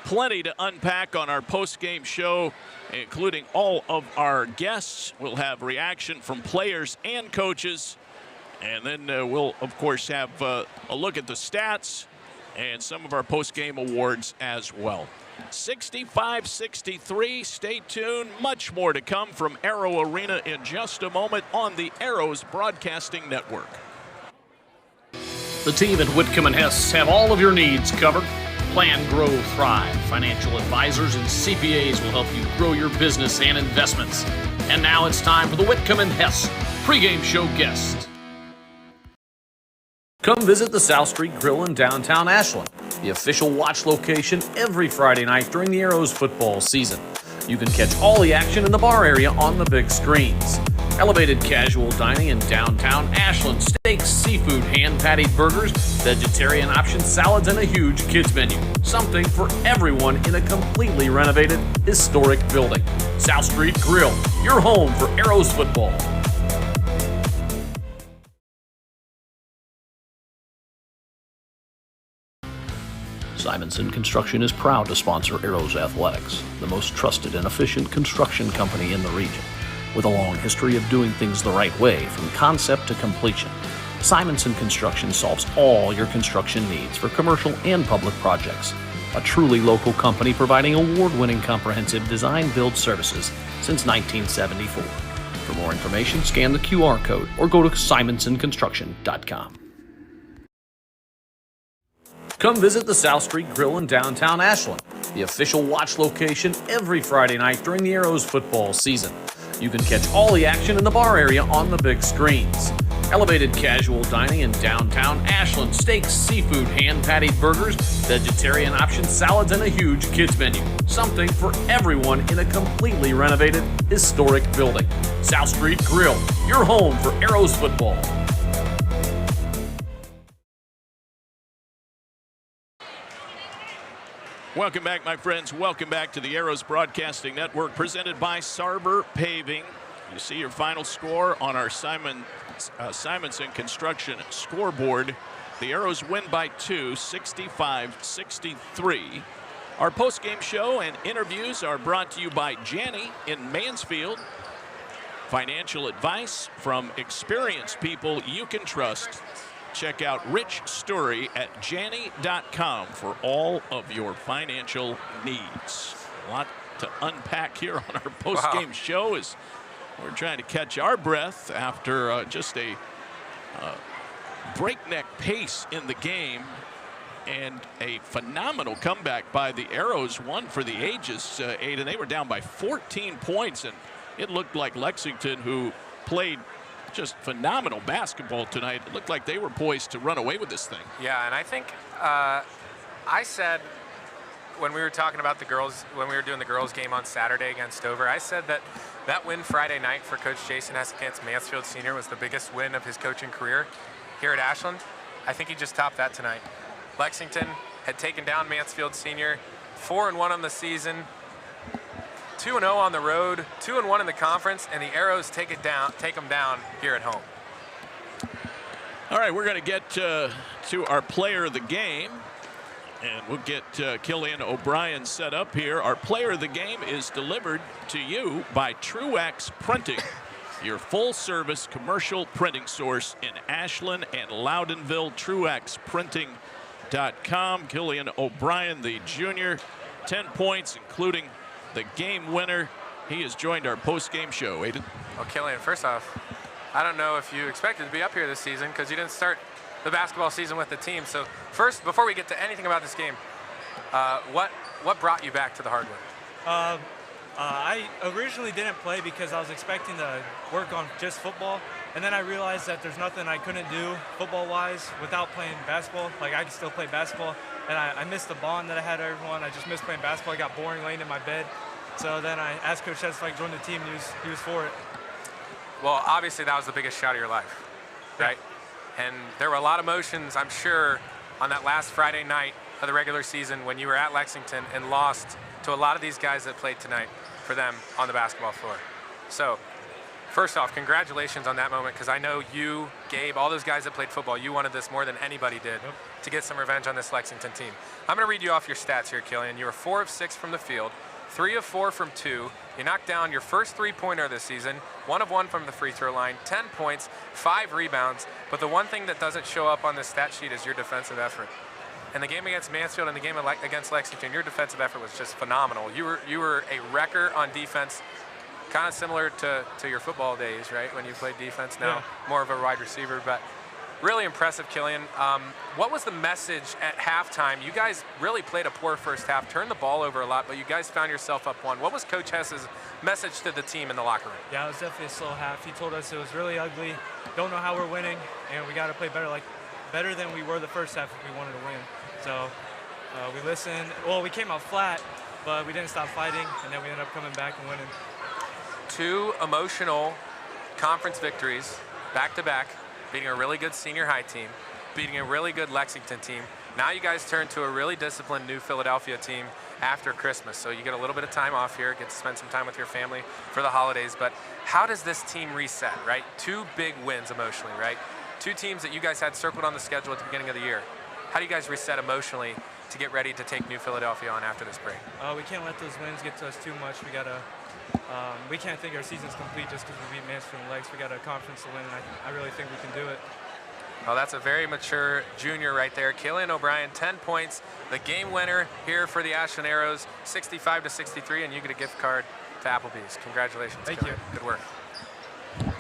Plenty to unpack on our post-game show, including all of our guests. We'll have reaction from players and coaches. And then we'll, of course, have a look at the stats and some of our post-game awards as well. 65-63. Stay tuned. Much more to come from Arrow Arena in just a moment on the Arrows Broadcasting Network. The team at Whitcomb & Hess have all of your needs covered. Plan, grow, thrive. Financial advisors and CPAs will help you grow your business and investments. And now it's time for the Whitcomb & Hess pregame show guest. Come visit the South Street Grill in downtown Ashland, the official watch location every Friday night during the Arrows football season. You can catch all the action in the bar area on the big screens. Elevated casual dining in downtown Ashland, steaks, seafood, hand-patted burgers, vegetarian options, salads, and a huge kids menu. Something for everyone in a completely renovated, historic building. South Street Grill, your home for Arrows football. Simonson Construction is proud to sponsor Arrows Athletics, the most trusted and efficient construction company in the region. With a long history of doing things the right way from concept to completion, Simonson Construction solves all your construction needs for commercial and public projects. A truly local company providing award-winning comprehensive design-build services since 1974. For more information, scan the QR code or go to simonsonconstruction.com. Come visit the South Street Grill in downtown Ashland, the official watch location every Friday night during the Arrows football season. You can catch all the action in the bar area on the big screens. Elevated casual dining in downtown Ashland, steaks, seafood, hand-patted burgers, vegetarian options, salads, and a huge kids menu. Something for everyone in a completely renovated, historic building. South Street Grill, your home for Arrows football. Welcome back, my friends. Welcome back to the Arrows Broadcasting Network, presented by Sarber Paving. You see your final score on our Simonson Construction scoreboard. The Arrows win by 2, 65-63. Our post-game show and interviews are brought to you by Janney in Mansfield. Financial advice from experienced people you can trust. Check out Rich Story at Janney.com for all of your financial needs. A lot to unpack here on our post-game show as we're trying to catch our breath after just a breakneck pace in the game and a phenomenal comeback by the Arrows, one for the ages, Aiden. They were down by 14 points, and it looked like Lexington, who played just phenomenal basketball tonight, it looked like they were poised to run away with this thing. Yeah, and I think I said when we were talking about the girls, when we were doing the girls game on Saturday against Dover, I said that win Friday night for Coach Jason Hess against Mansfield Senior was the biggest win of his coaching career here at Ashland. I think he just topped that tonight. Lexington had taken down Mansfield Senior, 4-1 on the season, 2-0 on the road, 2-1 in the conference, and the Arrows take them down here at home. All right, we're going to get to our player of the game, and we'll get Killian O'Brien set up here. Our player of the game is delivered to you by Truex Printing, your full-service commercial printing source in Ashland and Loudonville. TruexPrinting.com. Killian O'Brien, the junior, 10 points, including the game winner. He has joined our post-game show. Aiden? Well, Killian, first off, I don't know if you expected to be up here this season because you didn't start the basketball season with the team. So first, before we get to anything about this game, what brought you back to the hardwood? I originally didn't play because I was expecting to work on just football, and then I realized that there's nothing I couldn't do football-wise without playing basketball. Like, I could still play basketball, and I missed the bond that I had with everyone. I just missed playing basketball. I got boring laying in my bed. So then I asked Coach Hess if I could join the team, and he was for it. Well, obviously that was the biggest shot of your life, right? Yeah. And there were a lot of emotions, I'm sure, on that last Friday night of the regular season when you were at Lexington and lost to a lot of these guys that played tonight for them on the basketball floor. So, first off, congratulations on that moment, because I know you, Gabe, all those guys that played football, you wanted this more than anybody did to get some revenge on this Lexington team. I'm going to read you off your stats here, Killian. You were 4 of 6 from the field, 3 of 4 from 2. You knocked down your first three-pointer this season, 1 of 1 from the free throw line, 10 points, 5 rebounds. But the one thing that doesn't show up on this stat sheet is your defensive effort. In the game against Mansfield and the game against Lexington, your defensive effort was just phenomenal. You were a wrecker on defense, kind of similar to your football days, right? When you played defense, now more of a wide receiver, but really impressive, Killian. What was the message at halftime? You guys really played a poor first half, turned the ball over a lot, but you guys found yourself up 1. What was Coach Hess's message to the team in the locker room? Yeah, it was definitely a slow half. He told us it was really ugly, don't know how we're winning, and we got to play better than we were the first half if we wanted to win. So we listened. Well, we came out flat, but we didn't stop fighting, and then we ended up coming back and winning. 2 emotional conference victories back-to-back, beating a really good senior high team, beating a really good Lexington team. Now you guys turn to a really disciplined new Philadelphia team after Christmas. So you get a little bit of time off here, get to spend some time with your family for the holidays. But how does this team reset, right? 2 big wins emotionally, right? 2 teams that you guys had circled on the schedule at the beginning of the year. How do you guys reset emotionally to get ready to take New Philadelphia on after this break? We can't let those wins get to us too much. We can't think our season's complete just because we beat Mansfield and Lex. We got a conference to win, and I really think we can do it. Well, that's a very mature junior right there. Killian O'Brien, 10 points, the game winner here for the Ashland Arrows, 65-63, and you get a gift card to Applebee's. Congratulations, Thank Killian. you. Good work.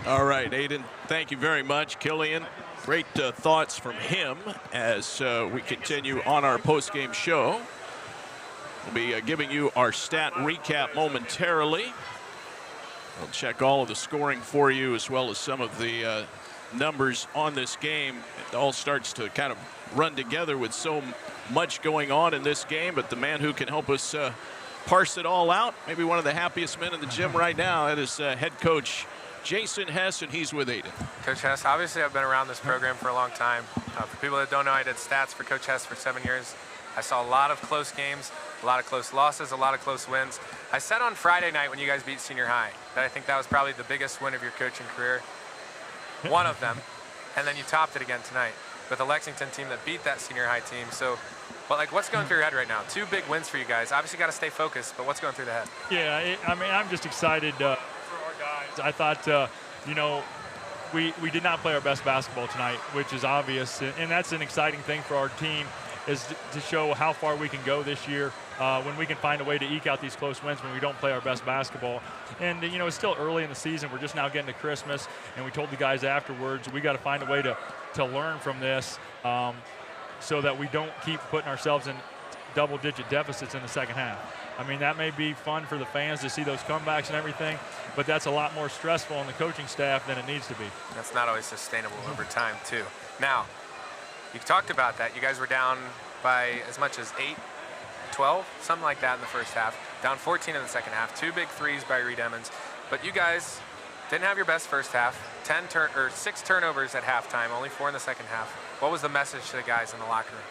All right, Aiden, thank you very much. Killian, great thoughts from him as we continue on our post-game show. We'll be giving you our stat recap momentarily. We'll check all of the scoring for you as well as some of the numbers on this game. It all starts to kind of run together with so much going on in this game, but the man who can help us parse it all out, maybe one of the happiest men in the gym right now, that is head coach Jason Hess, and he's with Aiden. Coach Hess, obviously I've been around this program for a long time. For people that don't know, I did stats for Coach Hess for 7 years. I saw a lot of close games. A lot of close losses, a lot of close wins. I said on Friday night when you guys beat Senior High that I think that was probably the biggest win of your coaching career. One of them. And then you topped it again tonight with a Lexington team that beat that Senior High team. So, but like, what's going through your head right now? 2 big wins for you guys. Obviously got to stay focused, but what's going through the head? Yeah, I mean, I'm just excited for our guys. I thought, you know, we did not play our best basketball tonight, which is obvious, and that's an exciting thing for our team, is to show how far we can go this year when we can find a way to eke out these close wins when we don't play our best basketball. And, you know, it's still early in the season. We're just now getting to Christmas, and we told the guys afterwards we got to find a way to learn from this so that we don't keep putting ourselves in double-digit deficits in the second half. I mean, that may be fun for the fans to see those comebacks and everything, but that's a lot more stressful on the coaching staff than it needs to be. That's not always sustainable over time, too. Now, you talked about that. You guys were down by as much as 8, 12, something like that in the first half. Down 14 in the second half. 2 big threes by Reed Emmons. But you guys didn't have your best first half. 6 turnovers at halftime, only 4 in the second half. What was the message to the guys in the locker room?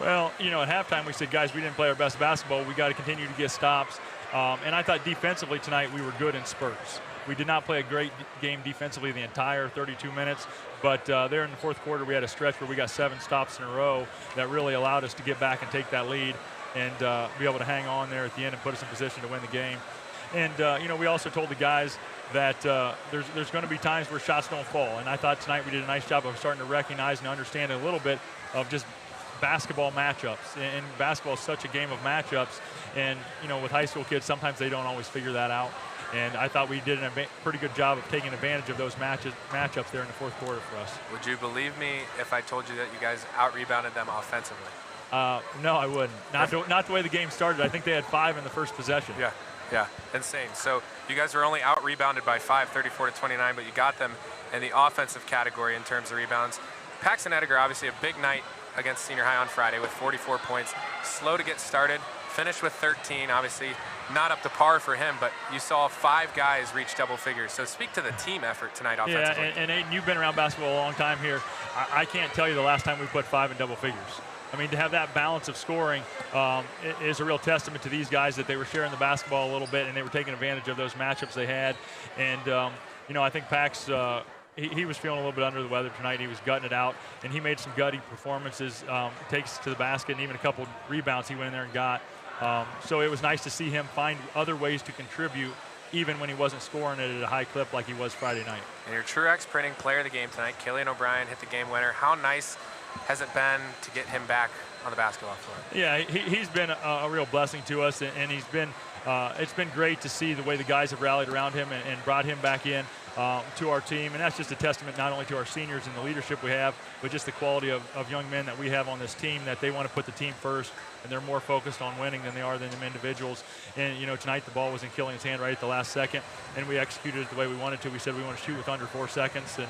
Well, you know, at halftime we said, guys, we didn't play our best basketball. We got to continue to get stops. And I thought defensively tonight we were good in spurts. We did not play a great game defensively the entire 32 minutes, but there in the fourth quarter we had a stretch where we got 7 stops in a row that really allowed us to get back and take that lead and be able to hang on there at the end and put us in position to win the game. And, you know, we also told the guys that there's going to be times where shots don't fall. And I thought tonight we did a nice job of starting to recognize and understand a little bit of just basketball matchups. And basketball is such a game of matchups. And, you know, with high school kids, sometimes they don't always figure that out. And I thought we did a pretty good job of taking advantage of those matchups there in the fourth quarter for us. Would you believe me if I told you that you guys out-rebounded them offensively? No, I wouldn't. Not the way the game started. I think they had 5 in the first possession. Yeah, insane. So you guys were only out-rebounded by 5, 34-29, but you got them in the offensive category in terms of rebounds. Paxton Edgar, obviously a big night against Senior High on Friday with 44 points. Slow to get started, finished with 13, obviously not up to par for him, but you saw 5 guys reach double figures. So speak to the team effort tonight offensively. Yeah, and Aiden, you've been around basketball a long time here. I can't tell you the last time we put 5 in double figures. I mean, to have that balance of scoring is a real testament to these guys that they were sharing the basketball a little bit and they were taking advantage of those matchups they had. And, you know, I think Pax, he was feeling a little bit under the weather tonight. He was gutting it out, and he made some gutty performances, takes to the basket, and even a couple rebounds he went in there and got. So it was nice to see him find other ways to contribute even when he wasn't scoring it at a high clip like he was Friday night. And your Truex printing player of the game tonight, Killian O'Brien, hit the game winner. How nice has it been to get him back on the basketball floor? Yeah, he's been a real blessing to us, and he's been it's been great to see the way the guys have rallied around him and brought him back in to our team. And that's just a testament not only to our seniors and the leadership we have, but just the quality of young men that we have on this team, that they want to put the team first, and they're more focused on winning than they are than them individuals. And, you know, tonight the ball was in Killian's hand right at the last second, and we executed it the way we wanted to. We said we want to shoot with under 4 seconds, and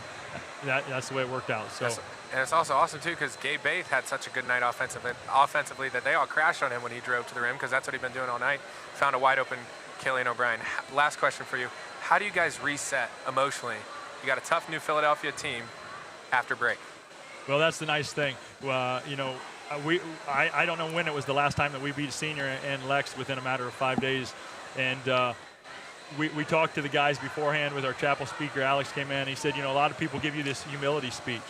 that's the way it worked out. So. And it's also awesome, too, because Gabe Baith had such a good night offensively that they all crashed on him when he drove to the rim, because that's what he'd been doing all night. Found a wide-open Killian O'Brien. Last question for you. How do you guys reset emotionally? You got a tough new Philadelphia team after break. Well, that's the nice thing. You know, I don't know when it was the last time that we beat a senior and Lex within a matter of 5 days. And we talked to the guys beforehand with our chapel speaker. Alex came in. He said, you know, a lot of people give you this humility speech.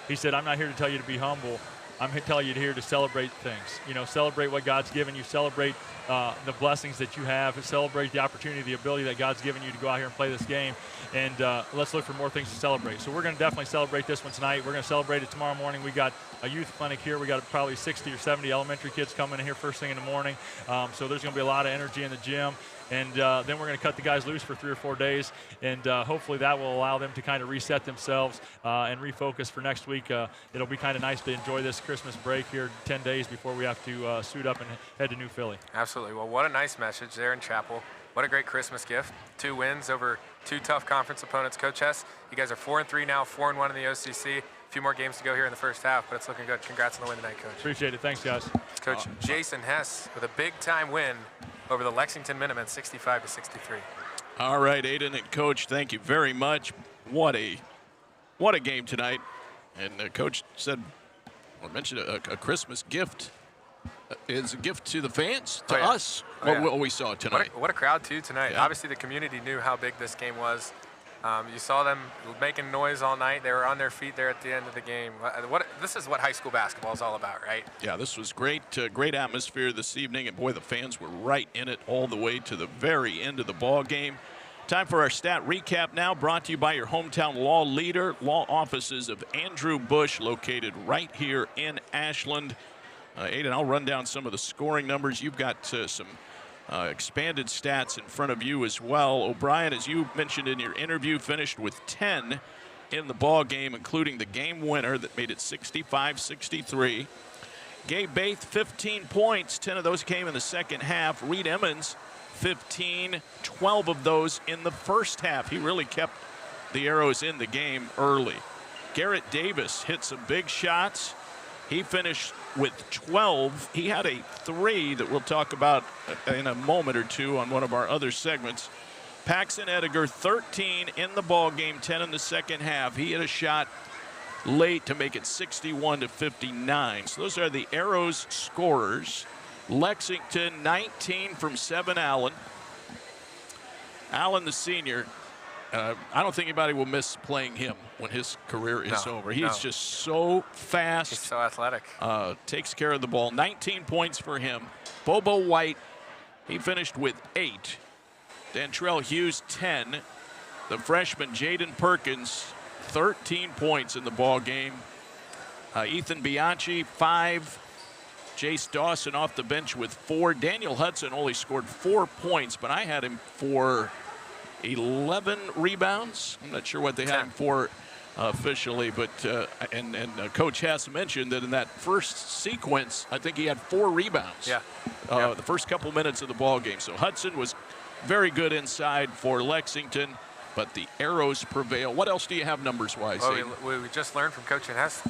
He said, I'm not here to tell you to be humble. I'm telling you here to celebrate things. You know, celebrate what God's given you. Celebrate the blessings that you have. Celebrate the opportunity, the ability that God's given you to go out here and play this game. And let's look for more things to celebrate. So we're going to definitely celebrate this one tonight. We're going to celebrate it tomorrow morning. We got a youth clinic here. We got probably 60 or 70 elementary kids coming in here first thing in the morning. So there's going to be a lot of energy in the gym. And then we're going to cut the guys loose for 3 or 4 days, and hopefully that will allow them to kind of reset themselves and refocus for next week. It'll be kind of nice to enjoy this Christmas break here 10 days before we have to suit up and head to New Philly. Absolutely. Well, what a nice message there in Chapel. What a great Christmas gift. 2 wins over 2 tough conference opponents. Coach Hess, you guys are 4-3 now, 4-1 in the OCC. A few more games to go here in the first half, but it's looking good. Congrats on the win tonight, Coach. Appreciate it. Thanks, guys. Coach Jason Hess with a big-time win over the Lexington Minutemen, 65-63. All right, Aiden and Coach, thank you very much. What a game tonight. And Coach said, or mentioned a Christmas gift is a gift to the fans, to us, what we saw tonight. What a crowd, too, tonight. Yeah. Obviously, the community knew how big this game was. You saw them making noise all night. They were on their feet there at the end of the game. This is what high school basketball is all about, right? Yeah, this was great. Great atmosphere this evening, and boy, the fans were right in it all the way to the very end of the ball game. Time for our stat recap now, brought to you by your hometown law leader, law offices of Andrew Bush, located right here in Ashland. Aiden, I'll run down some of the scoring numbers. You've got some expanded stats in front of you as well. O'Brien, as you mentioned in your interview, finished with 10 in the ball game, including the game winner that made it 65-63. Gabe Baith, 15 points. 10 of those came in the second half. Reed Emmons, 15, 12 of those in the first half. He really kept the Arrows in the game early. Garrett Davis hit some big shots. He finished with 12. He had a 3 that we'll talk about in a moment or two on one of our other segments. Paxton Ediger, 13 in the ball game, 10 in the second half. He hit a shot late to make it 61-59. So those are the Arrows scorers. Lexington, 19 from 7, Allen. Allen, the senior, I don't think anybody will miss playing him when his career is over. He's just so fast. He's so athletic. Takes care of the ball. 19 points for him. Bobo White, he finished with 8. Dantrell Hughes, 10. The freshman, Jaden Perkins, 13 points in the ball game. Ethan Bianchi, 5. Jace Dawson off the bench with 4. Daniel Hudson only scored 4 points, but I had him for 11 rebounds. I'm not sure what they had him for officially, but Coach Hess mentioned that in that first sequence, I think he had 4 rebounds. The first couple minutes of the ball game. So Hudson was very good inside for Lexington, but the Arrows prevail. What else do you have numbers-wise? Well, we just learned from Coach Hess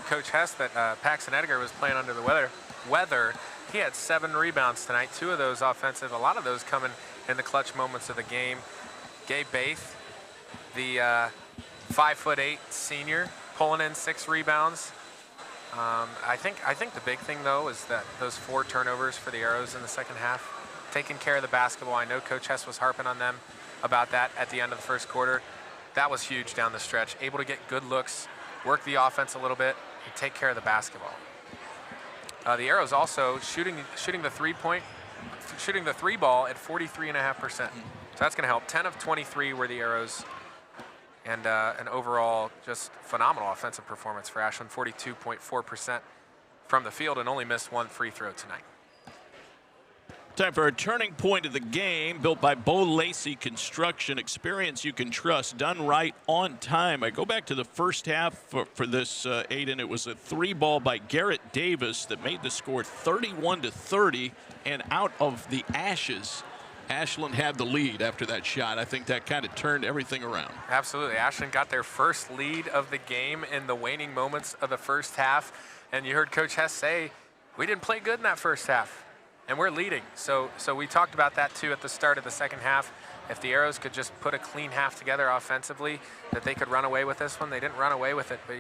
that Paxton Ediger was playing under the weather. He had 7 rebounds tonight, 2 of those offensive, a lot of those coming in the clutch moments of the game. Gabe Baith, the 5'8" senior, pulling in 6 rebounds. I think the big thing, though, is that those 4 turnovers for the Arrows in the second half, taking care of the basketball. I know Coach Hess was harping on them about that at the end of the first quarter. That was huge down the stretch, able to get good looks, work the offense a little bit, and take care of the basketball. The Arrows also shooting the 3 ball at 43.5%. So that's going to help. 10 of 23 were the Arrows, and an overall just phenomenal offensive performance for Ashland. 42.4% from the field, and only missed 1 free throw tonight. Time for a turning point of the game, built by Bo Lacey Construction. Experience you can trust, done right, on time. I go back to the first half for this, Aiden. It was a 3 ball by Garrett Davis that made the score 31-30, and out of the ashes, Ashland had the lead after that shot. I think that kind of turned everything around. Absolutely. Ashland got their first lead of the game in the waning moments of the first half, and you heard Coach Hess say, we didn't play good in that first half. And we're leading. So we talked about that, too, at the start of the second half. If the Arrows could just put a clean half together offensively, that they could run away with this one. They didn't run away with it, but,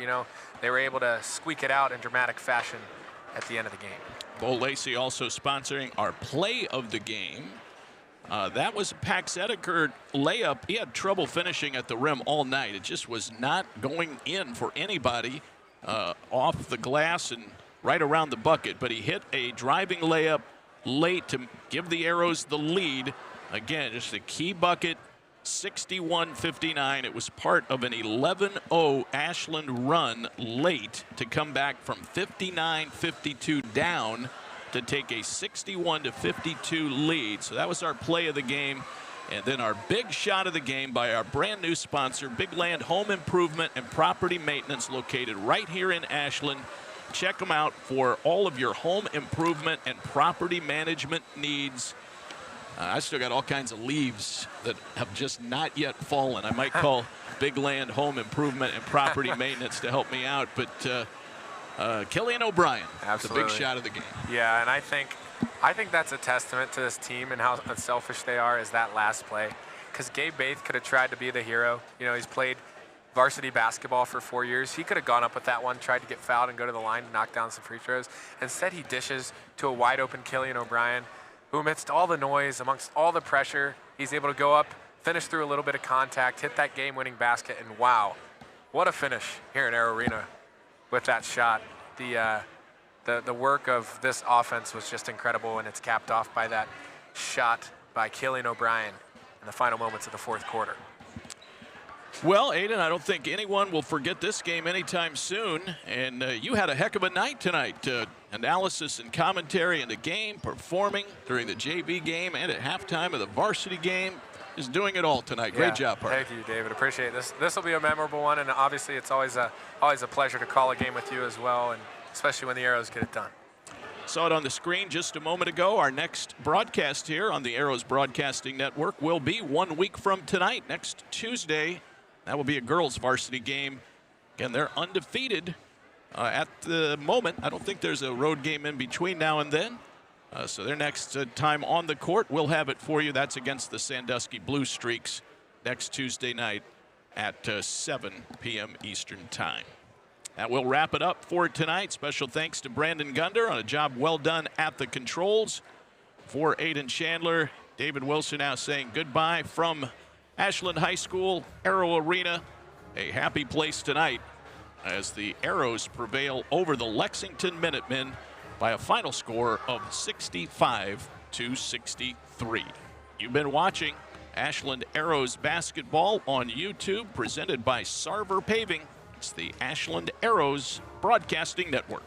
they were able to squeak it out in dramatic fashion at the end of the game. Bo Lacey also sponsoring our play of the game. That was Pax Ediger layup. He had trouble finishing at the rim all night. It just was not going in for anybody off the glass and right around the bucket. But he hit a driving layup late to give the Arrows the lead. Again, just a key bucket, 61-59. It was part of an 11-0 Ashland run late to come back from 59-52 down to take a 61-52 lead. So that was our play of the game. And then our big shot of the game by our brand new sponsor, Big Land Home Improvement and Property Maintenance, located right here in Ashland. Check them out for all of your home improvement and property management needs. I still got all kinds of leaves that have just not yet fallen. I might call Big Land Home Improvement and Property Maintenance to help me out. But Killian O'Brien, the big shot of the game. Yeah, and I think that's a testament to this team and how unselfish they are, is that last play. Because Gabe Baith could have tried to be the hero. He's played varsity basketball for 4 years. He could have gone up with that one, tried to get fouled and go to the line and knock down some free throws. Instead, he dishes to a wide open Killian O'Brien, who amidst all the noise, amongst all the pressure, he's able to go up, finish through a little bit of contact, hit that game-winning basket, and wow, what a finish here in Arrow Arena with that shot. The work of this offense was just incredible, and it's capped off by that shot by Killian O'Brien in the final moments of the fourth quarter. Well, Aiden, I don't think anyone will forget this game anytime soon. And you had a heck of a night tonight. Analysis and commentary in the game, performing during the JV game and at halftime of the varsity game. Just doing it all tonight. Great job, partner. Thank you, David. Appreciate this. This will be a memorable one, and obviously it's always a pleasure to call a game with you as well, and especially when the Arrows get it done. Saw it on the screen just a moment ago. Our next broadcast here on the Arrows Broadcasting Network will be 1 week from tonight, next Tuesday. That will be a girls varsity game. Again, they're undefeated at the moment. I don't think there's a road game in between now and then. So their next time on the court, we'll have it for you. That's against the Sandusky Blue Streaks next Tuesday night at 7 p.m. Eastern Time. That will wrap it up for tonight. Special thanks to Brandon Gunder on a job well done at the controls. For Aiden Chandler, David Wilson now saying goodbye from Ashland High School, Arrow Arena. A happy place tonight as the Arrows prevail over the Lexington Minutemen by a final score of 65-63. You've been watching Ashland Arrows basketball on YouTube, presented by Sarver Paving. It's the Ashland Arrows Broadcasting Network.